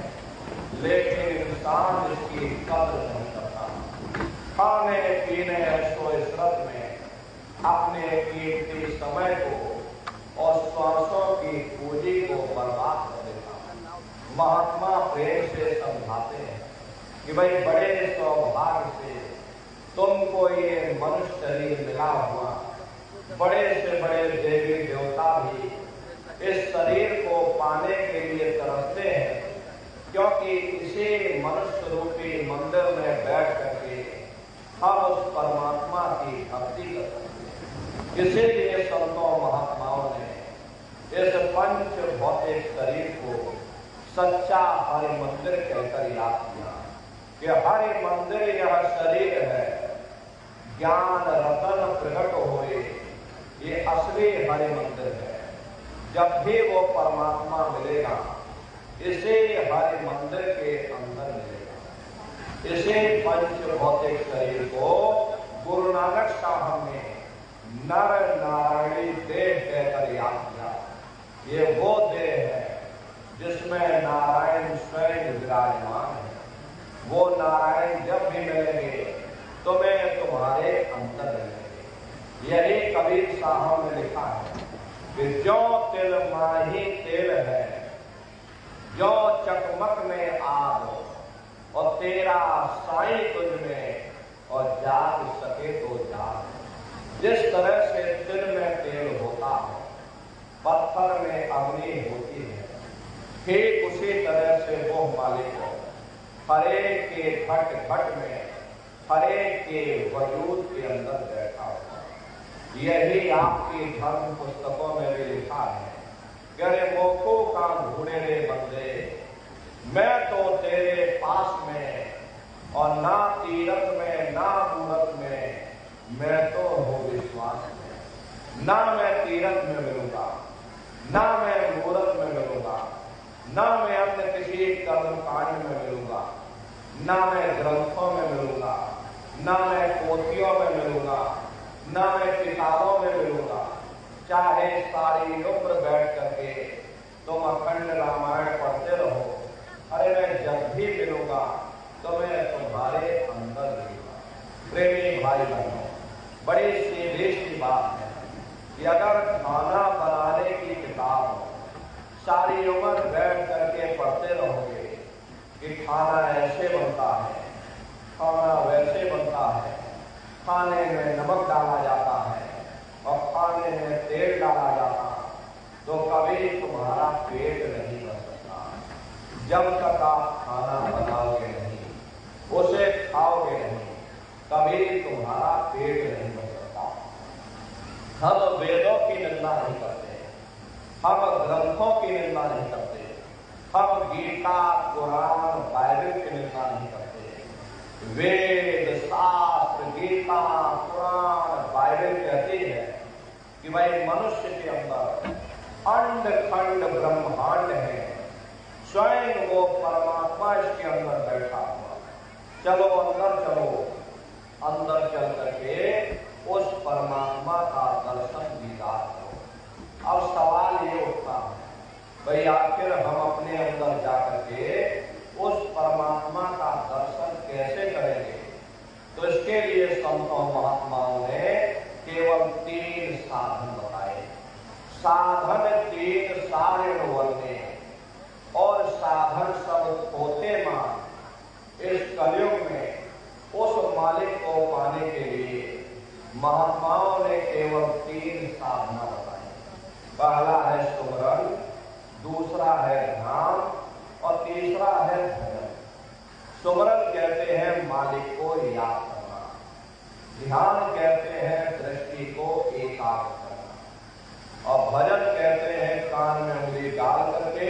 [SPEAKER 1] लेकिन इंसान इसकी कद्र नहीं करता। खाने पीने ऐशो इशरत में अपने कीमती समय को और श्वासों की पूंजी को बर्बाद कर देता। महात्मा प्रेम से समझाते हैं कि भाई बड़े सौभाग्य से तुमको ये मनुष्य शरीर मिला हुआ, बड़े से बड़े देवी देवता भी इस शरीर को पाने के लिए तरसते हैं, क्योंकि इसी मनुष्य रूपी मंदिर में बैठ करके हम उस परमात्मा की भक्ति कर सकते हैं। इसीलिए संतों महात्माओं ने इस पंच भौतिक शरीर को सच्चा हरि मंदिर कहकर याद किया कि हरि मंदिर यह शरीर है, ज्ञान रतन प्रकट होए, ये असली हरि मंदिर है। जब भी वो परमात्मा मिलेगा, इसे हरि मंदिर के अंदर मिलेगा। इसे पंच भौतिक शरीर को गुरु नानक साहब ने नर नारायणी देह कहकर याद किया। ये वो देह है जिसमें नारायण स्वयं विराजमान है। वो नारायण जब भी मिलेंगे तुम्हें तुम्हारे अंदर मिलेंगे। यही कबीर साहब ने लिखा है कि जो तिल माही तेल है, जो चकमक में आग और तेरा साई तुझ में और जाग सके तो जाग। जिस तरह से तिल में तेल होता है, पत्थर में अग्नि होती है, ठीक उसी तरह से वो मालिक हरे के घट घट में हरे के वजूद के अंदर बैठा हुआ। यही आपकी धर्म पुस्तकों में भी लिखा है कि अरे मोको का ढूंढे रे बंदे, मैं तो तेरे पास में, और ना तीरथ में ना मूरत में, मैं तो हूँ विश्वास में। ना मैं तीरथ में मिलूंगा, ना मैं मूरत में मिलूंगा, ना मैं अन्य किसी कर्मकांड में मिलूंगा, ना मैं ग्रंथों में मिलूंगा, ना मैं पोथियों में मिलूंगा, ना मैं किताबों में मिलूंगा। चाहे सारी उम्र बैठ करके तुम अखंड रामायण पढ़ते रहो, अरे मैं जब भी मिलूंगा तो मैं तुम्हारे अंदर मिलूंगा। प्रेमी भाई बहनों, बड़ी सीधी सी बात है कि अगर खाना बनाने की किताब हो, सारी उम्र बैठ करके पढ़ते रहोगे कि खाना ऐसे बनता है, खाना वैसे बनता है, खाने में नमक डाला जाता है और खाने में तेल डाला जाता, तो कभी तुम्हारा पेट नहीं भर सकता। जब तक आप खाना बनाओगे नहीं, उसे खाओगे नहीं, कभी तुम्हारा पेट नहीं भर सकता। हम वेदों की निंदा नहीं करते, हम ग्रंथों की निंदा नहीं करते, हम गीता कुरान बाइबल की निंदा नहीं करते। वेद शास्त्र गीता कुरान बाइबल कहती है कि भाई मनुष्य के अंदर अंड खंड ब्रह्मांड है, स्वयं वो परमात्मा इसके अंदर बैठा हुआ। चलो अंदर चलो, अंदर चल करके उस परमात्मा का दर्शन दीदार करो। अब सवाल ये उठता है, भाई आखिर हम अपने अंदर जाकर के उस परमात्मा का दर्शन कैसे करेंगे? तो इसके लिए संतों महात्माओं ने केवल 3 साधन बताए। साधन 3 सारे वर्णे और साधन सब होते मान। इस कलयुग में उस मालिक को पाने के लिए महात्माओं ने केवल 3 साधना बताई। पहला है सुमरन, दूसरा है ध्यान और तीसरा है भजन। सुमरन कहते हैं मालिक को याद करना, ध्यान कहते हैं दृष्टि को एकाग्र करना, और भजन कहते हैं कान में उंगली डाल करके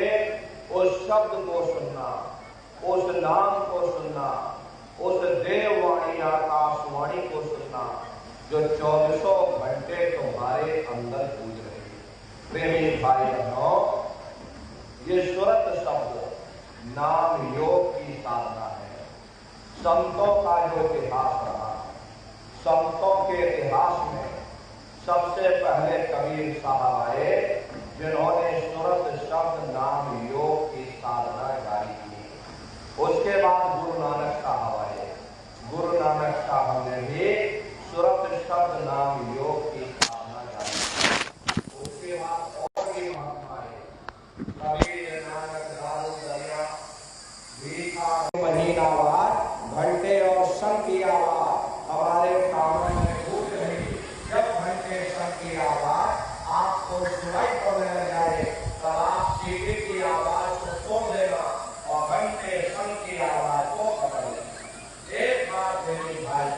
[SPEAKER 1] उस शब्द को सुनना, उस नाम को सुनना, उस देववाणी आकाशवाणी को सुनना जो 24 घंटे तुम्हारे अंदर गूंज रही है। प्रेमी भाई बहनों, ये सुरत शब्द नाम योग की साधना है। संतों का जो इतिहास रहा, संतों के इतिहास में सबसे पहले कबीर साहब आए, जिन्होंने सुरत शब्द नाम योग की साधना जारी की। उसके बाद गुरु नानक साहब आए। गुरु नानक साहब ने भी सुरत शब्द नाम योग की साधना जारी की। उसके बाद और भी महात्मा आए, कबीर नानक दारू दरिया महीना बाद घंटे और शंख की आवाज हमारे कानों में गूंज रही। जब घंटे शंख की आवाज आपको सुनाई पड़ने लग जाए तब आप सीढ़ी की आवाज को छोड़ देना और घंटे शंख की आवाज को पकड़ लेना। एक बार मेरी भाई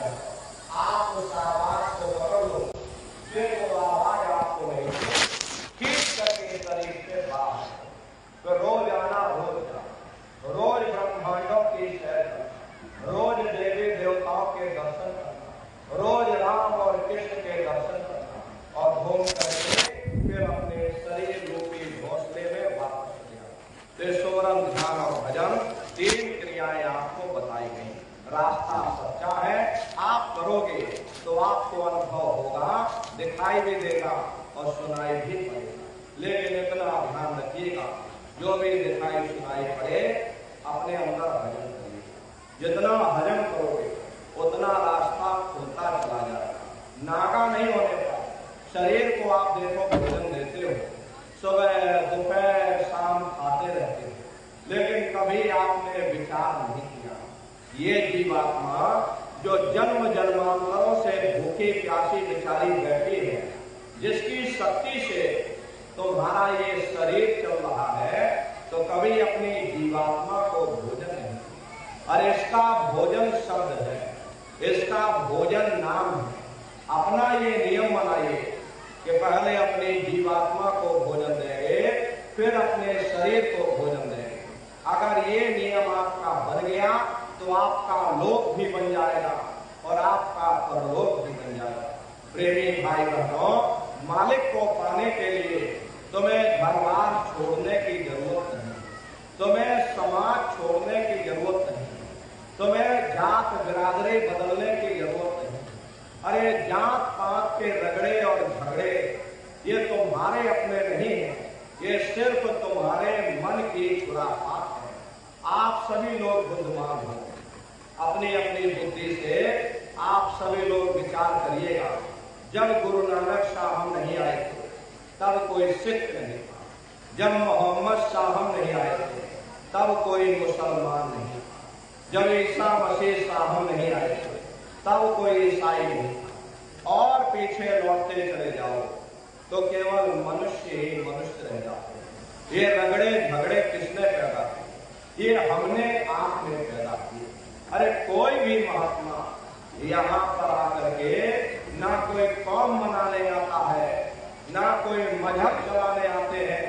[SPEAKER 1] आप उस आवाज को पकड़ लो, फिर वो आवाज आपको नहीं खींच करके शरीर से बाहर। तो रोज आना, रोज जाना, रोज ब्रह्मांडों की सैर करना, रोज देवी देवताओं के दर्शन करना, रोज राम और कृष्ण के दर्शन करना और घूम करके फिर अपने शरीर रूपी घोंसले में वापस जाना। सुमरन, ध्यान और भजन 3 क्रियाएं आपको बताई गई। रास्ता सच्चा है, आप करोगे तो आपको अनुभव होगा, दिखाई भी देगा और सुनाई भी पड़ेगा। लेकिन इतना ध्यान रखिएगा, जो भी दिखाई सुनाई पड़े अपने अंदर भजन करिए। जितना भजन करोगे उतना रास्ता खुलता चला जाएगा। नागा नहीं होने पर शरीर को आप देखो भोजन देते हो, सुबह दोपहर शाम खाते रहते हो, लेकिन कभी आपने विचार नहीं किया ये जीवात्मा जो जन्म जन्मांतरों से भूखी प्यासी बेचारी बैठी है, जिसकी शक्ति से तुम्हारा ये शरीर चल रहा है, तो कभी अपनी जीवात्मा को भोजन नहीं। और इसका भोजन शब्द है, इसका भोजन नाम है। अपना ये नियम बनाइए कि पहले अपनी जीवात्मा को भोजन देंगे, फिर अपने शरीर को भोजन देंगे। अगर ये नियम आपका बन गया तो आपका लोक भी बन जाएगा और आपका परलोक भी बन जाएगा। प्रेमी भाई बहनों, मालिक को पाने के लिए तुम्हें घर-बार छोड़ने की जरूरत नहीं, तुम्हें समाज छोड़ने की जरूरत नहीं, तुम्हें जात बिरादरी बदलने की जरूरत नहीं। अरे जात पात के रगड़े और झगड़े ये तुम्हारे अपने नहीं है, ये सिर्फ तुम्हारे मन की खुराफात है। आप सभी लोग बुद्धिमान हो, अपनी अपनी बुद्धि से आप सभी लोग विचार करिएगा। जब गुरु नानक साहब नहीं आए थे तब कोई सिख नहीं था, जब मोहम्मद साहब नहीं आए थे तब कोई मुसलमान नहीं, जब ईसा मसीह साहब नहीं आए थे तब कोई ईसाई नहीं था। और पीछे लौटते चले जाओ तो केवल मनुष्य ही मनुष्य रह जाते। ये रगड़े झगड़े किसने पैदा किए? ये हमने आपने पैदा किए। अरे कोई भी महात्मा यहाँ पर आकर के ना कोई कौम मनाने आता है, ना कोई मजहब चलाने आते हैं,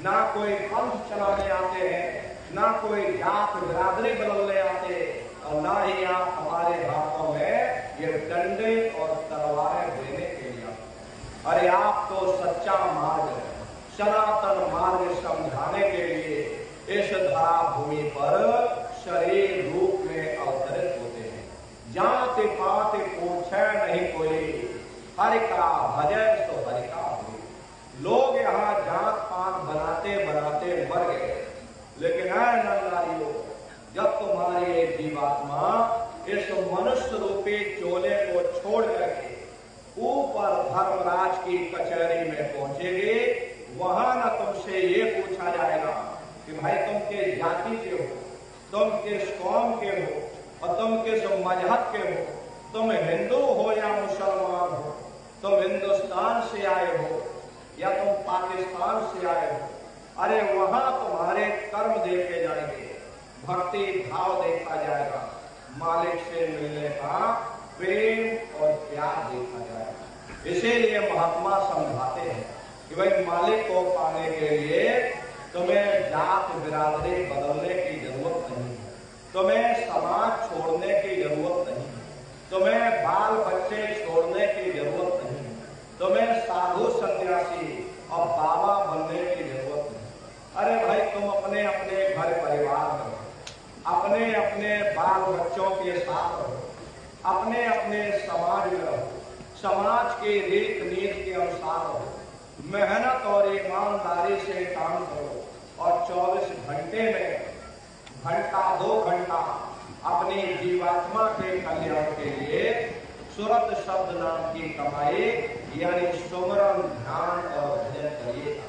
[SPEAKER 1] ना कोई पंथ चलाने आते हैं, ना कोई जात बिरादरी बदलने आते, और ना ही आप हमारे हाथों में ये डंडे और तलवारें देने के लिए आते। अरे आप तो सच्चा मार्ग, सनातन मार्ग समझाने के लिए इस धरा भूमि पर शरीर रूप में अवतरित होते हैं। जाति पाति पूछे नहीं कोई, हरि का भजय सो हरि का हुई। लोग यहाँ जात पात बनाते बनाते मर गए, लेकिन है नंदारियों, जब तुम्हारी एक जीवात्मा इस मनुष्य रूपी चोले को छोड़ करके ऊपर धर्मराज की कचहरी में पहुंचेगी, वहां न तुमसे ये पूछा जाएगा कि भाई तुम किस जाति के हो, तुम किस कौम के हो और तुम किस मजहब के हो, तुम हिंदू हो या मुसलमान हो, तुम हिंदुस्तान से आए हो या तुम पाकिस्तान से आए हो। अरे वहां तुम्हारे कर्म देखे जाएंगे, भक्ति भाव देखा जाएगा, मालिक से मिलने का प्रेम और प्यार देखा जाएगा। इसीलिए महात्मा समझाते हैं कि भाई मालिक को पाने के लिए तुम्हें जात बिरादरी बदलने की जरूरत नहीं है, तुम्हें समाज छोड़ने की जरूरत नहीं है, तुम्हें बाल बच्चे छोड़ने की जरूरत नहीं है, तुम्हें साधु सन्यासी और बाबा बनने की जरूरत नहीं। अरे भाई तुम अपने अपने घर परिवार में रहो, अपने अपने बाल बच्चों के साथ रहो, अपने अपने समाज में रहो, समाज के रीत नीति के अनुसार रहो, मेहनत और ईमानदारी से काम करो और 24 घंटे में घंटा 2 घंटा अपनी जीवात्मा के कल्याण के लिए सुरत शब्द नाम की कमाई यानी सुमरन ध्यान और भजन करिएगा।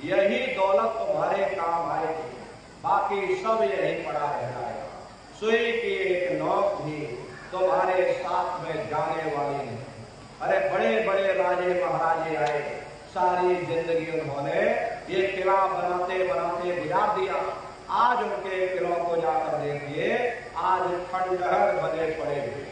[SPEAKER 1] यही दौलत तुम्हारे काम आएगी, बाकी सब यही पड़ा रह जाएगा। सुई की एक नोक भी तुम्हारे साथ में जाने वाली नहीं। अरे बड़े बड़े राजे महाराजे आए, सारी जिंदगी उन्होंने ये किला बनाते बनाते गुजार दिया। आज उनके किलों को जाकर देखिए, आज खंडहर बने पड़े हुए।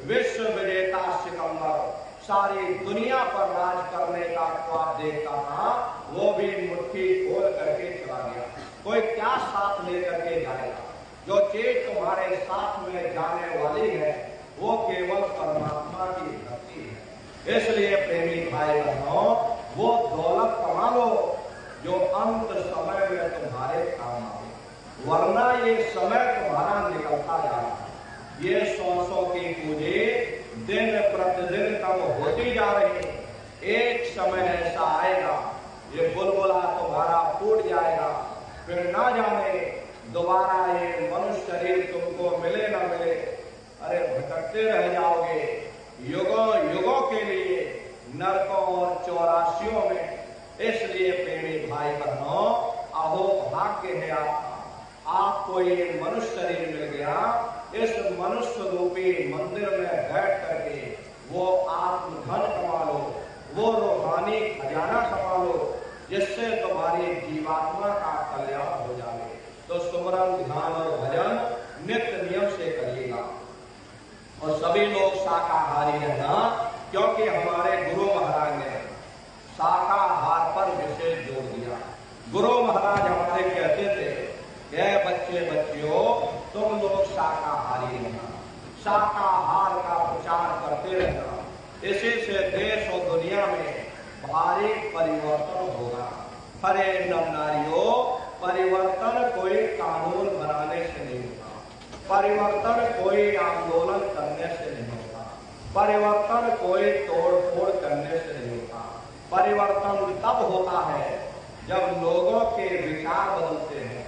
[SPEAKER 1] विश्व विजेता सिकंदर सारी दुनिया पर राज करने का ख्वाब देखता था, वो भी मुट्ठी खोल करके चला गया। कोई क्या साथ लेकर के जाएगा? जो चीज तुम्हारे साथ में जाने वाली है वो केवल परमात्मा की भक्ति है। इसलिए प्रेमी भाई बहनों, वो दौलत कमा लो जो अंत समय में तुम्हारे काम आए, वरना ये समय तुम्हारा निकलता जा रहा है। ये 100 की पूंजी दिन प्रतिदिन कम होती जा रही है। एक समय ऐसा आएगा ये बुलबुला तुम्हारा फूट जाएगा, फिर ना जाने दोबारा ये मनुष्य शरीर तुमको मिले ना मिले। अरे भटकते रह जाओगे युगों युगों के लिए नरकों और 84 में। इसलिए प्रेमी भाई बहनों, अहो भाग्य है आपको ये मनुष्य शरीर मिल गया। इस मनुष्य रूपी मंदिर में बैठ करके वो आत्मधन कमा लो, वो रूहानी खजाना कमा लो, जिससे तुम्हारी जीवात्मा का कल्याण हो जाए। तो सुमरन ध्यान और भजन नित्य नियम से करिएगा। और सभी लोग शाकाहारी रहना, क्योंकि हमारे गुरु महाराज ने शाकाहार पर विशेष जोर दिया। गुरु महाराज हमारे कहते थे, बच्चे बच्चियों तुम लोग शाकाहारी रहना, शाकाहार का प्रचार करते रहना। इसी से देश और दुनिया में भारी परिवर्तन होगा। हरे नर नारियों, परिवर्तन कोई कानून बनाने से नहीं होता, परिवर्तन कोई आंदोलन करने से नहीं होता, परिवर्तन कोई तोड़ फोड़ करने से नहीं होता। परिवर्तन तब होता है जब लोगों के विचार बदलते हैं,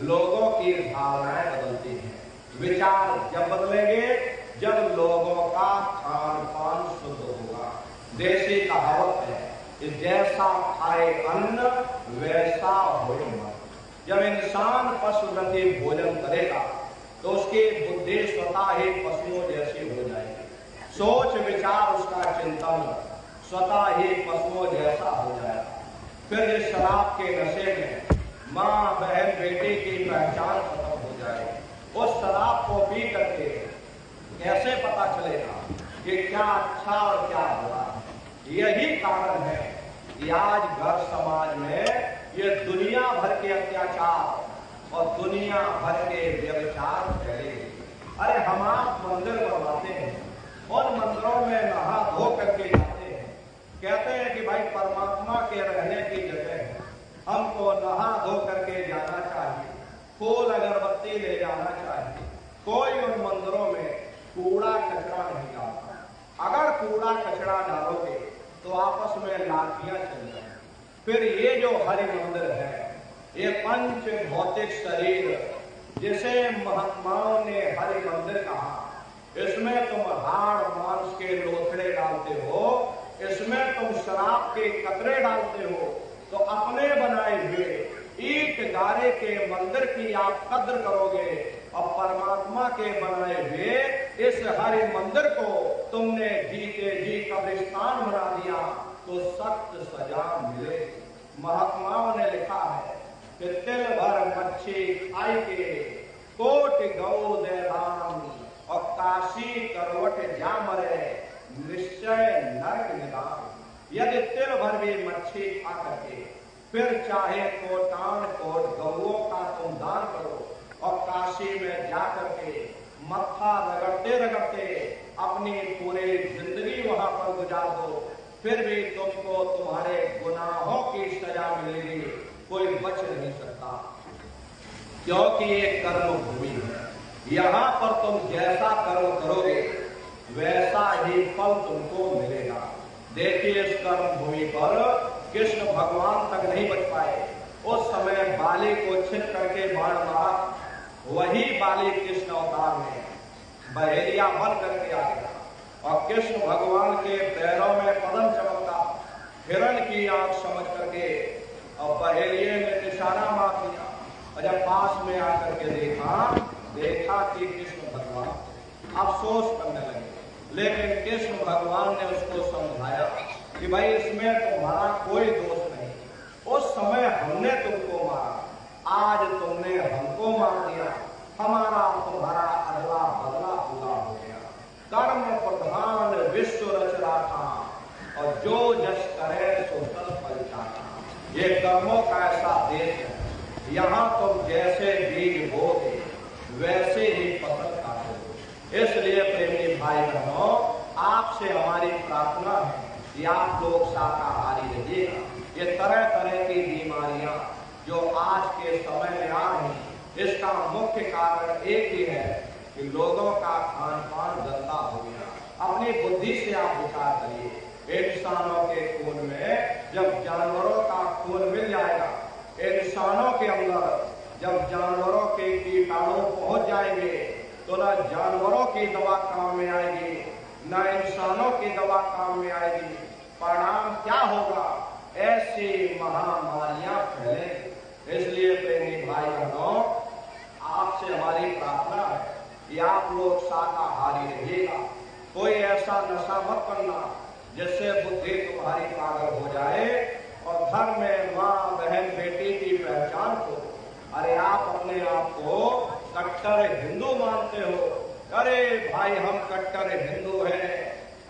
[SPEAKER 1] लोगों की भावनाएं बदलती हैं। विचार जब बदलेंगे जब लोगों का खान पान शुद्ध होगा। देसी कहावत है, जैसा खाए अन्न वैसा हो मन। जब इंसान पशुवृत्ति भोजन करेगा तो उसकी बुद्धि स्वतः ही पशुओं जैसी हो जाएगी। सोच विचार उसका चिंतन स्वतः ही पशुओं जैसा हो जाएगा। फिर इस शराब के नशे में माँ बहन बेटी की पहचान खत्म हो जाएगी। उस शराब को पी करके कैसे पता चलेगा कि क्या अच्छा और क्या बुरा? यही कारण है कि आज घर समाज में ये दुनिया भर के अत्याचार और दुनिया भर के व्यभिचार फैले। अरे हम आप मंदिर बनवाते हैं, उन मंदिरों में नहा धो करके जाते हैं, कहते हैं कि भाई परमात्मा के रहने की जगह है, हमको नहा धो करके जाना चाहिए, फूल अगरबत्ती ले जाना चाहिए। कोई उन मंदिरों में कूड़ा कचरा नहीं डालता। अगर कूड़ा कचरा डालोगे तो आपस में लाठियां चल जाएंगी। फिर ये जो हरि मंदिर है, ये पंच भौतिक शरीर जिसे महात्माओं ने हरि मंदिर कहा, इसमें तुम हाड़ मांस के लोथड़े डालते हो, इसमें तुम शराब के कतरे डालते हो, तो अपने बनाए हुए ईट गारे के मंदिर की आप कद्र करोगे और परमात्मा के बनाए हुए इस हरि मंदिर को तुमने जीते जी कब्रिस्तान बना दिया तो सख्त सजा मिले। महात्माओं ने लिखा है कि तिल भर मच्छी खाई के कोट गौ दे दान और काशी करवट जा मरे निश्चय नरक निदान। यदि तिल भर भी मच्छी खा करके फिर चाहे कोटान कोट गौओं का तुम दान करो और काशी में जाकर के मत्था रगड़ते रगड़ते अपनी पूरी जिंदगी वहां पर गुजार दो, फिर भी तुमको तुम्हारे गुनाहों की सजा मिलेगी, कोई बच नहीं सकता। क्योंकि ये कर्म भूमि है। यहाँ पर तुम जैसा कर्म करोगे वैसा ही फल तुमको मिलेगा। देखिए इस कर्म भूमि पर कृष्ण भगवान तक नहीं बच पाए। उस समय बाली को छिन करके बाण मारा, वही बाली कृष्ण अवतार में बहेलिया बन करके आ गया और कृष्ण भगवान के पैरों में पदम चमकता हिरण की आंख समझ करके और बहेलिये ने निशाना मार दिया और जब पास में आकर के देखा कि कृष्ण भगवान अफसोस करने लगे। लेकिन कृष्ण भगवान ने उसको समझाया कि भाई इसमें तुम्हारा कोई दोष नहीं, उस समय हमने तुमको मारा, आज तुमने हमको मार दिया, हमारा तुम्हारा अगला बदला पूरा हो गया। कर्म प्रधान विश्व रच राखा और जो जस करे सो तस फल चाहा। ये कर्मों का ऐसा देश है, यहाँ तुम जैसे बीज बोगे वैसे ही फसल काटोगे। इसलिए प्रेमी भाई बहनों, आपसे हमारी प्रार्थना है कि आप लोग शाकाहारी रहिएगा। ये तरह तरह की बीमारियां जो आज के समय में आ रही, इसका मुख्य कारण एक ही है कि लोगों का खान पान गंदा हो गया। अपनी बुद्धि से आप विचार करिए, इंसानों के खून में जब जानवरों का खून मिल जाएगा, इंसानों के अंदर जब जानवरों के कीटाणु पहुंच जाएंगे तो न जानवरों की दवा काम में आएगी न इंसानों की दवा काम में आएगी। परिणाम क्या होगा? ऐसी महामारियां फैलेंगी। इसलिए प्रेमी भाई बहनों, आपसे हमारी प्रार्थना है कि आप लोग शाकाहारी रहिएगा। कोई ऐसा नशा मत करना जिससे बुद्धि तुम्हारी पागल हो जाए और घर में माँ बहन बेटी की पहचान को, अरे आप अपने आप को कट्टर हिंदू मानते हो, अरे भाई हम कट्टर हिंदू हैं,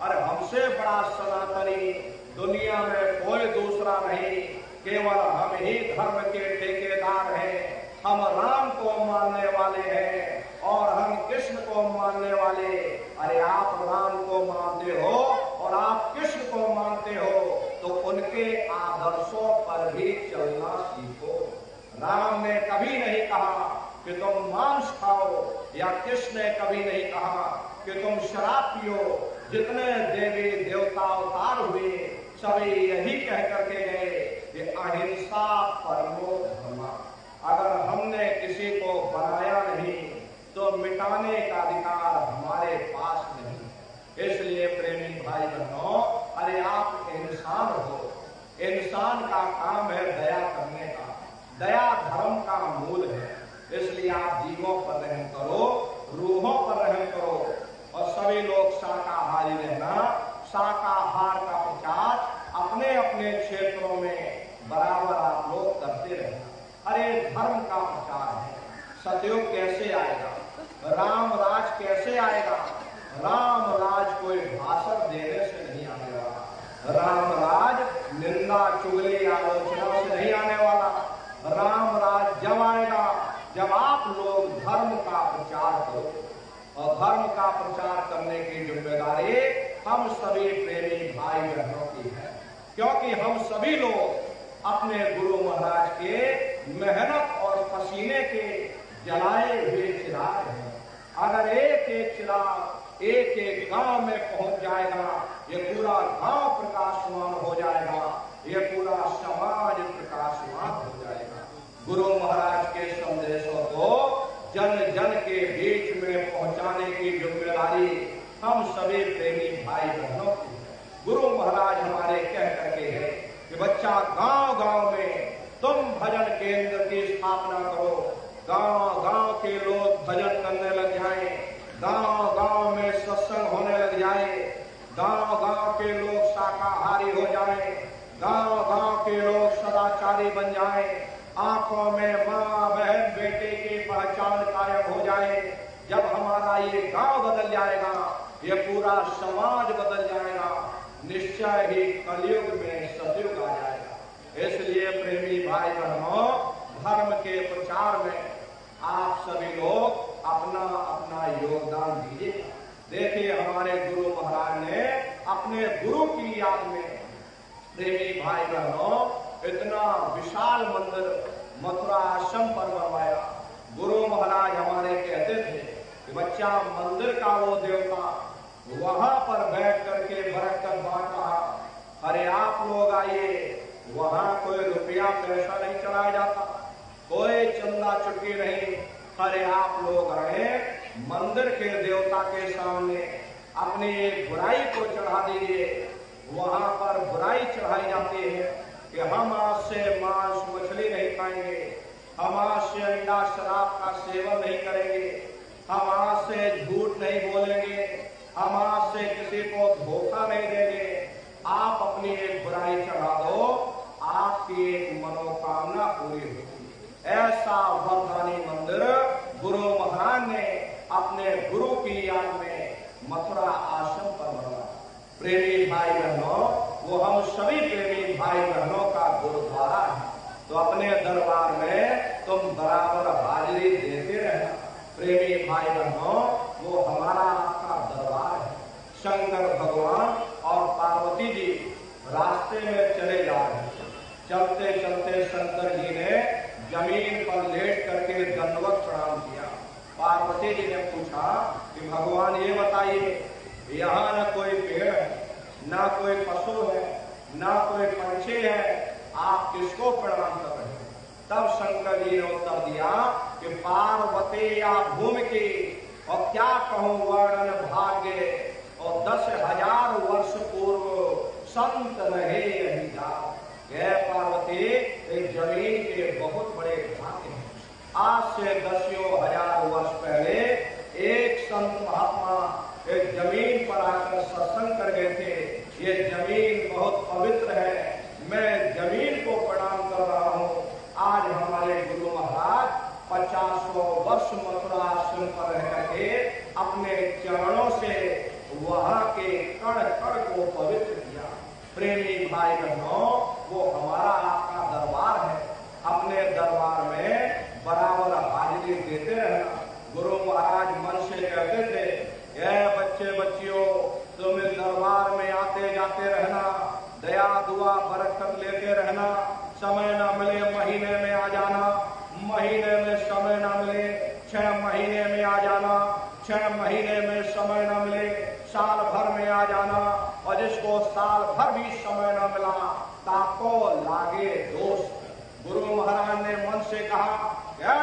[SPEAKER 1] अरे हमसे बड़ा सनातनी दुनिया में कोई दूसरा नहीं, केवल हम ही धर्म के ठेकेदार हैं, हम राम को मानने वाले हैं और हम कृष्ण को मानने वाले। अरे आप राम को मानते हो और आप कृष्ण को मानते हो तो उनके आदर्शों पर भी चलना सीखो। राम ने कभी नहीं कहा कि तुम मांस खाओ या कृष्ण ने कभी नहीं कहा कि तुम शराब पियो। जितने देवी देवता अवतार हुए सभी यही कह करके गए कि अहिंसा परमो धर्म। अगर हमने किसी को बनाया नहीं तो मिटाने का अधिकार हमारे पास नहीं। इसलिए प्रेमी भाई बहनों, अरे आप इंसान हो, इंसान का काम है दया करने का, दया धर्म का मूल है। इसलिए आप जीवों पर रहम करो, रूहों पर रहम करो और सभी लोग शाकाहारी रहना। शाकाहार का प्रचार अपने अपने क्षेत्रों में बराबर आप लोग करते रहना। अरे धर्म का प्रचार है। सतयुग कैसे आएगा? राम राज कैसे आएगा? राम राज कोई भाषण देने से नहीं आने वाला। राम राज निंदा चुगली आलोचना से नहीं आने वाला। राम राज जब आएगा जब आप लोग धर्म का प्रचार करो, और धर्म का प्रचार करने की जिम्मेदारी हम सभी प्रेमी भाई बहनों की है, क्योंकि हम सभी लोग अपने गुरु महाराज के मेहनत और पसीने के जलाए हुए चिराग हैं। अगर एक एक चिराग एक एक गांव में पहुंच जाएगा, ये पूरा गांव प्रकाशमान हो जाएगा, ये पूरा समाज प्रकाशमान हो जाएगा। गुरु महाराज के संदेशों को जन जन के बीच में पहुंचाने की जिम्मेदारी हम सभी प्रेमी भाई बहनों की है। गुरु महाराज हमारे कह करके है कि बच्चा गांव गांव में तुम भजन केंद्र की स्थापना करो, गांव गांव के लोग भजन करने लग जाएं, गांव गांव में सत्संग होने लग जाए, गांव गांव के लोग शाकाहारी हो जाएं, गांव गांव के लोग सदाचारी बन जाएं, आंखों में माँ बहन बेटे की पहचान कायम हो जाए। जब हमारा ये गांव बदल जाएगा, ये पूरा समाज बदल जाएगा, निश्चय ही कलयुग में सतयुग आ जाएगा। इसलिए प्रेमी भाई बहनों, धर्म के प्रचार में आप सभी लोग अपना अपना योगदान दीजिए। देखिए हमारे गुरु महाराज ने अपने गुरु की याद में प्रेमी भाई बहनों इतना विशाल मंदिर मथुरा आश्रम पर बनवाया। गुरु महाराज हमारे कहते थे कि बच्चा मंदिर का वो देवता वहां पर बैठ करके बरकत बांट रहा, अरे आप लोग आइए, वहां कोई रुपया पैसा नहीं चढ़ाया जाता, कोई चंदा चुटकी नहीं, अरे आप लोग आए मंदिर के देवता के सामने अपनी एक बुराई को चढ़ा दीजिए। वहां पर बुराई चढ़ाई जाती है कि हम आज से मांस मछली नहीं खाएंगे, हम आज से अंडा शराब का सेवन नहीं करेंगे, हम आज से झूठ नहीं बोलेंगे, हम आज से किसी को धोखा नहीं देंगे। आप अपनी एक बुराई चढ़ा दो, आपकी एक मनोकामना पूरी होगी। ऐसा वरदानी मंदिर गुरु महाराज ने अपने गुरु की याद में मथुरा आश्रम पर बनाया। प्रेमी भाई बहनों, वो हम सभी प्रेमी भाई बहनों का गुरुद्वारा है, तो अपने दरबार में तुम बराबर हाजिरी देते रहना। प्रेमी भाई बहनों, वो हमारा आपका दरबार है। शंकर भगवान और पार्वती जी रास्ते में चले जा रहे हैं। चलते चलते शंकर जी ने जमीन पर लेट करके दंडवत प्रणाम किया। पार्वती जी ने पूछा कि भगवान ये बताइए, यहाँ न कोई पेड़ है, ना कोई पशु है, ना कोई पंछी है, आप किसको प्रणाम कर रहे हैं? तब शंकर जी ने उत्तर दिया कि पार्वती या भूमि की, और क्या कहूं वर्णन भाग्य, और 10,000 वर्ष पूर्व संत रहे यही जात। यह पार्वती एक जमीन के बहुत बड़े भाग्य हैं। आज से 10,000 वर्ष पहले एक संत महात्मा एक जमीन पर आकर सत्संग कर गए थे। ये जमीन बहुत पवित्र है, मैं जमीन को प्रणाम कर रहा हूँ। आज हमारे गुरु महाराज 50 वर्ष मथुरा आश्रम पर रह करके अपने चरणों से वहां के कण कण को पवित्र किया। प्रेमी भाई बहनों, वो हमारा आपका दरबार है। अपने दरबार में बराबर हाजिरी देते रहना। गुरु महाराज मन से कहते थे, बच्चे बच्चियों, तुम इस दरबार में आते जाते रहना, दया दुआ बरकत लेते रहना। समय न मिले महीने में आ जाना, महीने में समय न मिले 6 महीने में आ जाना, 6 महीने में समय न मिले साल भर में आ जाना, और जिसको साल भर भी समय न मिला ताको लागे दोस्त। गुरु महाराज ने मन से कहा,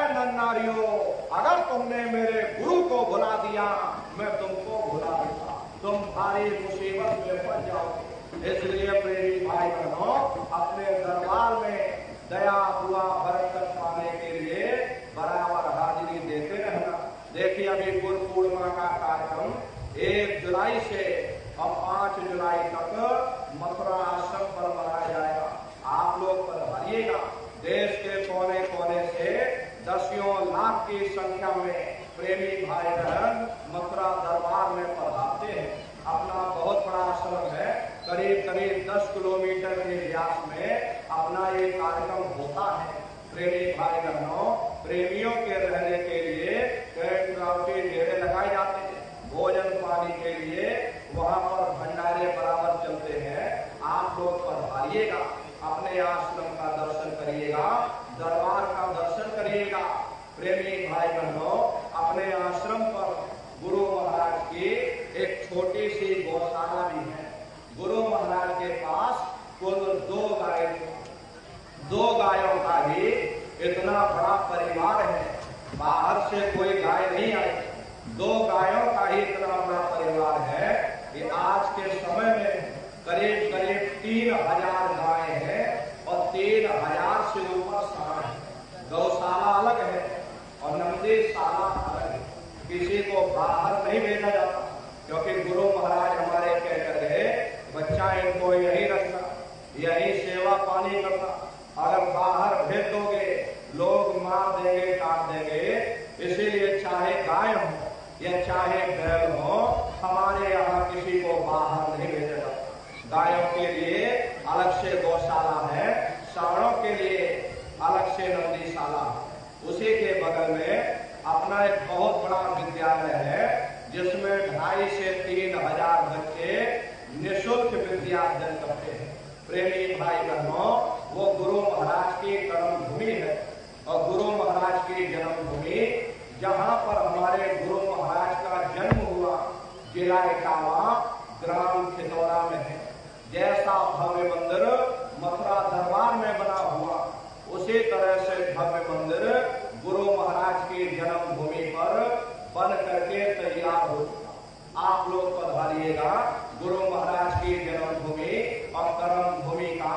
[SPEAKER 1] नन्नारियों, अगर तुमने मेरे गुरु को भुला दिया, मैं तुमको भुला दूंगा, तुम भारी मुसीबत में फंस जाओगे। इसलिए प्रेमी भाई बहनों, अपने दरबार में दया दुआ बरकत पाने के लिए बराबर हाजिरी देते रहना। देखिए, अभी गुरु पूर्णिमा का कार्यक्रम 1 जुलाई से और 5 जुलाई तक मथुरा आश्रम पर मनाया जाएगा। आप लोग पधारिएगा। देश के कोने कोने से 10 लाख की संख्या में प्रेमी भाई बहन मथुरा दरबार में पधारते हैं। अपना बहुत बड़ा आश्रम है, करीब 10 किलोमीटर के व्यास में अपना ये कार्यक्रम होता है। प्रेमी भाई बहनों, प्रेमियों के रहने के लिए डेरे लगाए जाते हैं। भोजन पानी के लिए वहाँ पर भंडारे बराबर चलते हैं। आप लोग पधारिएगा, अपने आश्रम का दर्शन करिएगा, दरबार का दर्शन करिएगा। प्रेमी भाई बहनों, अपने आश्रम पर गुरु महाराज की एक छोटी सी गौशाला भी है। गुरु महाराज के पास कुल 2 गाय थे। 2 गायों का ही इतना बड़ा परिवार है, बाहर से कोई गाय नहीं आई। 2 गायों का ही इतना बड़ा परिवार है कि आज के समय में करीब 3,000 गाय है और 3,000 से ऊपर सांड है। गौशाला अलग है और नंदीशाला अलग है। किसी को बाहर नहीं भेजा जाता, क्योंकि गुरु महाराज हमारे कहकर गए, बच्चा इनको यही रखना, यही सेवा पानी करना। अगर बाहर भेज दोगे लोग मार देंगे, काट देंगे। इसीलिए चाहे गाय हो या चाहे बैल हो, हमारे यहाँ किसी को बाहर नहीं भेजा जाता। गायों के लिए अलग से गौशाला है, सांडों के लिए अलग से नंदीशाला है। उसी के बगल में अपना एक बहुत बड़ा विद्यालय है, जिसमें 2,500 से 3,000 बच्चे निःशुल्क विद्या अर्जन करते हैं। प्रेमी भाई बहनों, वो गुरु महाराज की कर्म भूमि है और गुरु महाराज की जन्मभूमि जहाँ पर हमारे गुरु महाराज का जन्म हुआ, जिला इटावा, ग्राम खितौरा में है। जैसा भव्य मंदिर मथुरा दरबार में बना हुआ, उसी तरह से भव्य मंदिर गुरु महाराज की जन्मभूमि पर बन करके तैयार हो चुका। आप लोग पधारिएगा, गुरु महाराज की जन्मभूमि और कर्म भूमि का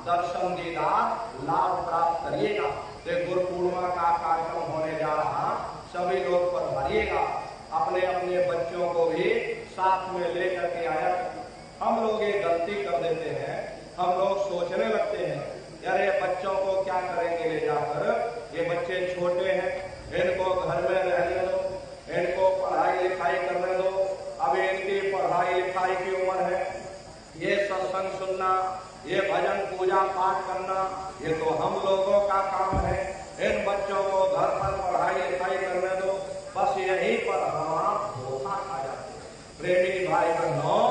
[SPEAKER 1] दर्शन दीदार लाभ प्राप्त करिएगा। गुरु पूर्णिमा का कार्यक्रम होने जा रहा, सभी लोग पधारिएगा। अपने अपने बच्चों को भी साथ में लेकर के आया। हम लोग ये गलती कर देते हैं, हम लोग सोचने लगते हैं यार ये बच्चों को क्या करेंगे ले जाकर, ये बच्चे छोटे हैं, इनको घर में रहने दो, इनको पढ़ाई लिखाई करने दो, अभी इनकी पढ़ाई लिखाई की उम्र है। ये सत्संग सुनना, ये भजन पूजा पाठ करना, ये तो हम लोगों का काम है। इन बच्चों को घर पर पढ़ाई लिखाई करने दो, बस यहीं पर हम धोखा खा जाते हैं। प्रेमी भाई बहनों,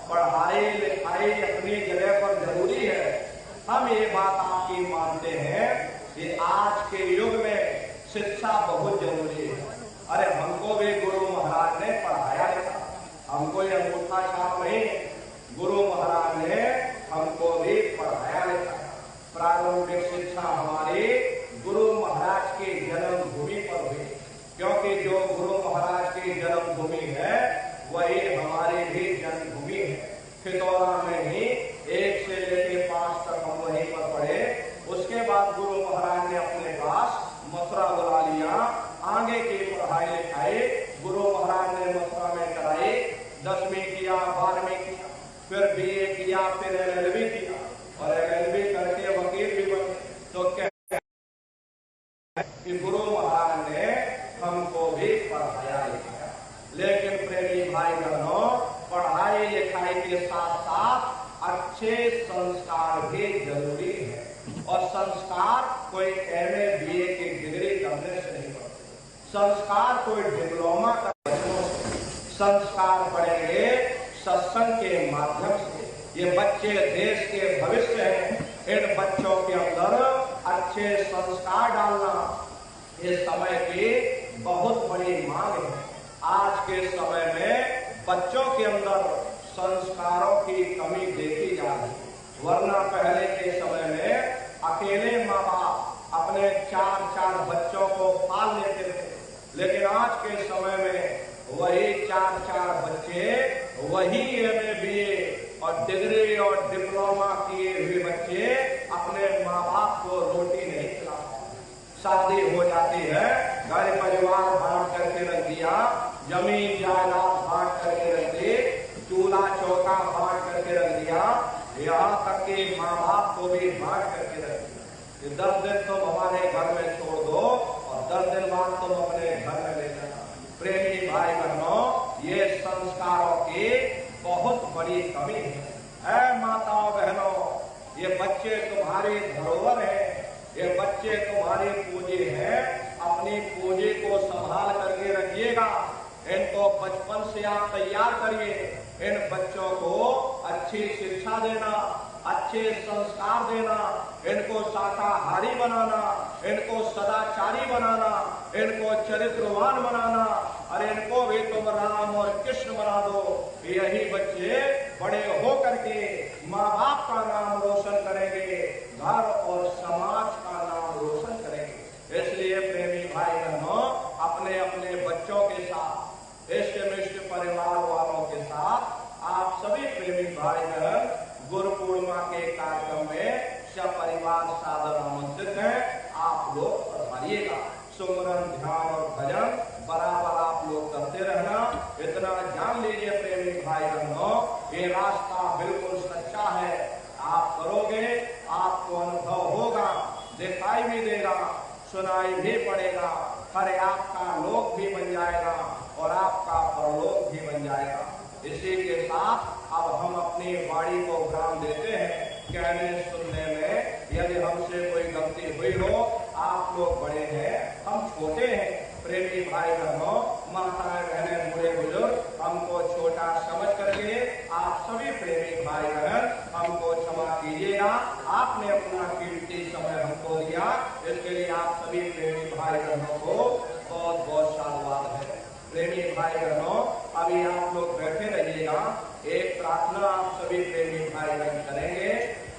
[SPEAKER 1] पढ़ाई लिखाई अपनी जगह पर जरूरी है, हम ये बात आपकी मानते हैं कि आज के युग में शिक्षा बहुत जरूरी है। अरे हमको भी गुरु महाराज ने पढ़ाया था, हमको ये अंगूठा छाप नहीं, गुरु महाराज ने हमको भी पढ़ाया था। प्रारंभिक शिक्षा हमारी गुरु महाराज की जन्मभूमि पर हुई, क्योंकि जो गुरु महाराज की जन्मभूमि है वही हमारी भी जन्मभूमि है। खितौरा में ही 1 से लेकर 5 तक हम वहीं पर पढ़े। उसके बाद गुरु महाराज ने अपने पास मथुरा बुला लिया, आगे की पढ़ाई लिखाई गुरु महाराज ने मथुरा में कराई। 10वीं किया, 12वीं किया, फिर BA किया, फिर LLB किया और LLB करके वकील भी बने। तो क्या कि गुरु महाराज ने हमको भी पढ़ाया लिखाया। लेकिन प्रेमी भाई बहनों, पढ़ाई लिखाई के साथ साथ अच्छे संस्कार भी जरूरी है, और संस्कार कोई MA BA की डिग्री करने से नहीं पड़ते, संस्कार कोई डिप्लोमा का संस्कार पढ़ेंगे सत्संग के माध्यम से। ये बच्चे देश के भविष्य हैं, इन बच्चों के अंदर अच्छे संस्कार डालना इस समय की बहुत बड़ी मांग है। आज के समय में बच्चों के अंदर संस्कारों की कमी देखी जा रही है, वरना पहले के समय में अकेले माँ बाप अपने 4-4 बच्चों को पाल लेते थे, लेकिन आज के समय में वही 4-4 बच्चे, वही MA BA और डिग्री और डिप्लोमा किए हुए बच्चे अपने माँ बाप को रोटी नहीं खिला पाते। शादी हो जाती है, घर परिवार बांट करके रख दिया, जमीन जायदाद बांट करके रख दी, चूल्हा चौका बांट करके रख दिया, यहाँ तक कि माँ बाप को भी बांट करके रख दिया। 10 दिन तुम हमारे घर में छोड़ दो और 10 दिन बाद तुम अपने घर में ले जाना। प्रेमी भाई बहनों, ये संस्कारों की बहुत बड़ी कमी है। माताओं बहनों, ये बच्चे तुम्हारी धरोहर है, ये बच्चे तुम्हारी पूंजी है, अपनी पूंजी को संभाल करके रखिएगा। इनको बचपन से आप तैयार करिए, इन बच्चों को अच्छी शिक्षा देना, अच्छे संस्कार देना, इनको शाकाहारी बनाना, इनको सदाचारी बनाना, इनको चरित्रवान बनाना, और इनको भी तुम राम और कृष्ण बना दो। यही बच्चे बड़े हो करके माँ बाप का नाम रोशन करेंगे, घर और समाज का नाम रोशन करेंगे। इसलिए प्रेमी भाई बहनों, अपने अपने बच्चों के साथ, इष्ट मिष्ट परिवार वालों के साथ आप सभी प्रेमी भाई बहन गुरु पूर्णिमा के कार्यक्रम में सब परिवार सादर आमंत्रित हैं। आप लोग पधारिएगा। सुमरन, ध्यान और भजन बराबर आप लोग करते रहना। इतना जान लीजिए प्रेमी भाई बहनों, ये रास्ता बिल्कुल सच्चा है। आप करोगे, आपको अनुभव होगा, दिखाई भी देगा, सुनाई भी पड़ेगा, अरे आपका लोक भी बन जाएगा और आपका परलोक भी बन जाएगा। इसी के साथ अब हम अपनी वाणी को विराम देते हैं। कहने सुनने में यदि हमसे कोई गलती हुई हो, आप लोग बड़े हैं, हम छोटे हैं। प्रेमी भाई बहनों, माताएं बहनें, बूढ़े बुजुर्ग, हमको छोटा समझ करके आप सभी प्रेमी भाई बहन हमको क्षमा कीजिएगा। आपने अपना कीमती समय हमको दिया, इसके लिए आप सभी प्रेमी भाई बहनों को बहुत बहुत प्रेमी भाई बहनों, अभी आप लोग बैठे रहिएगा, एक प्रार्थना आप सभी प्रेमी भाई बहन करेंगे,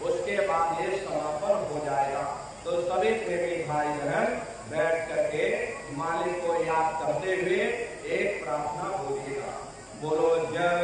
[SPEAKER 1] उसके बाद ये समापन हो जाएगा। तो सभी प्रेमी भाई बहन बैठ करके मालिक को याद करते हुए एक प्रार्थना बोलिएगा। बोलो जय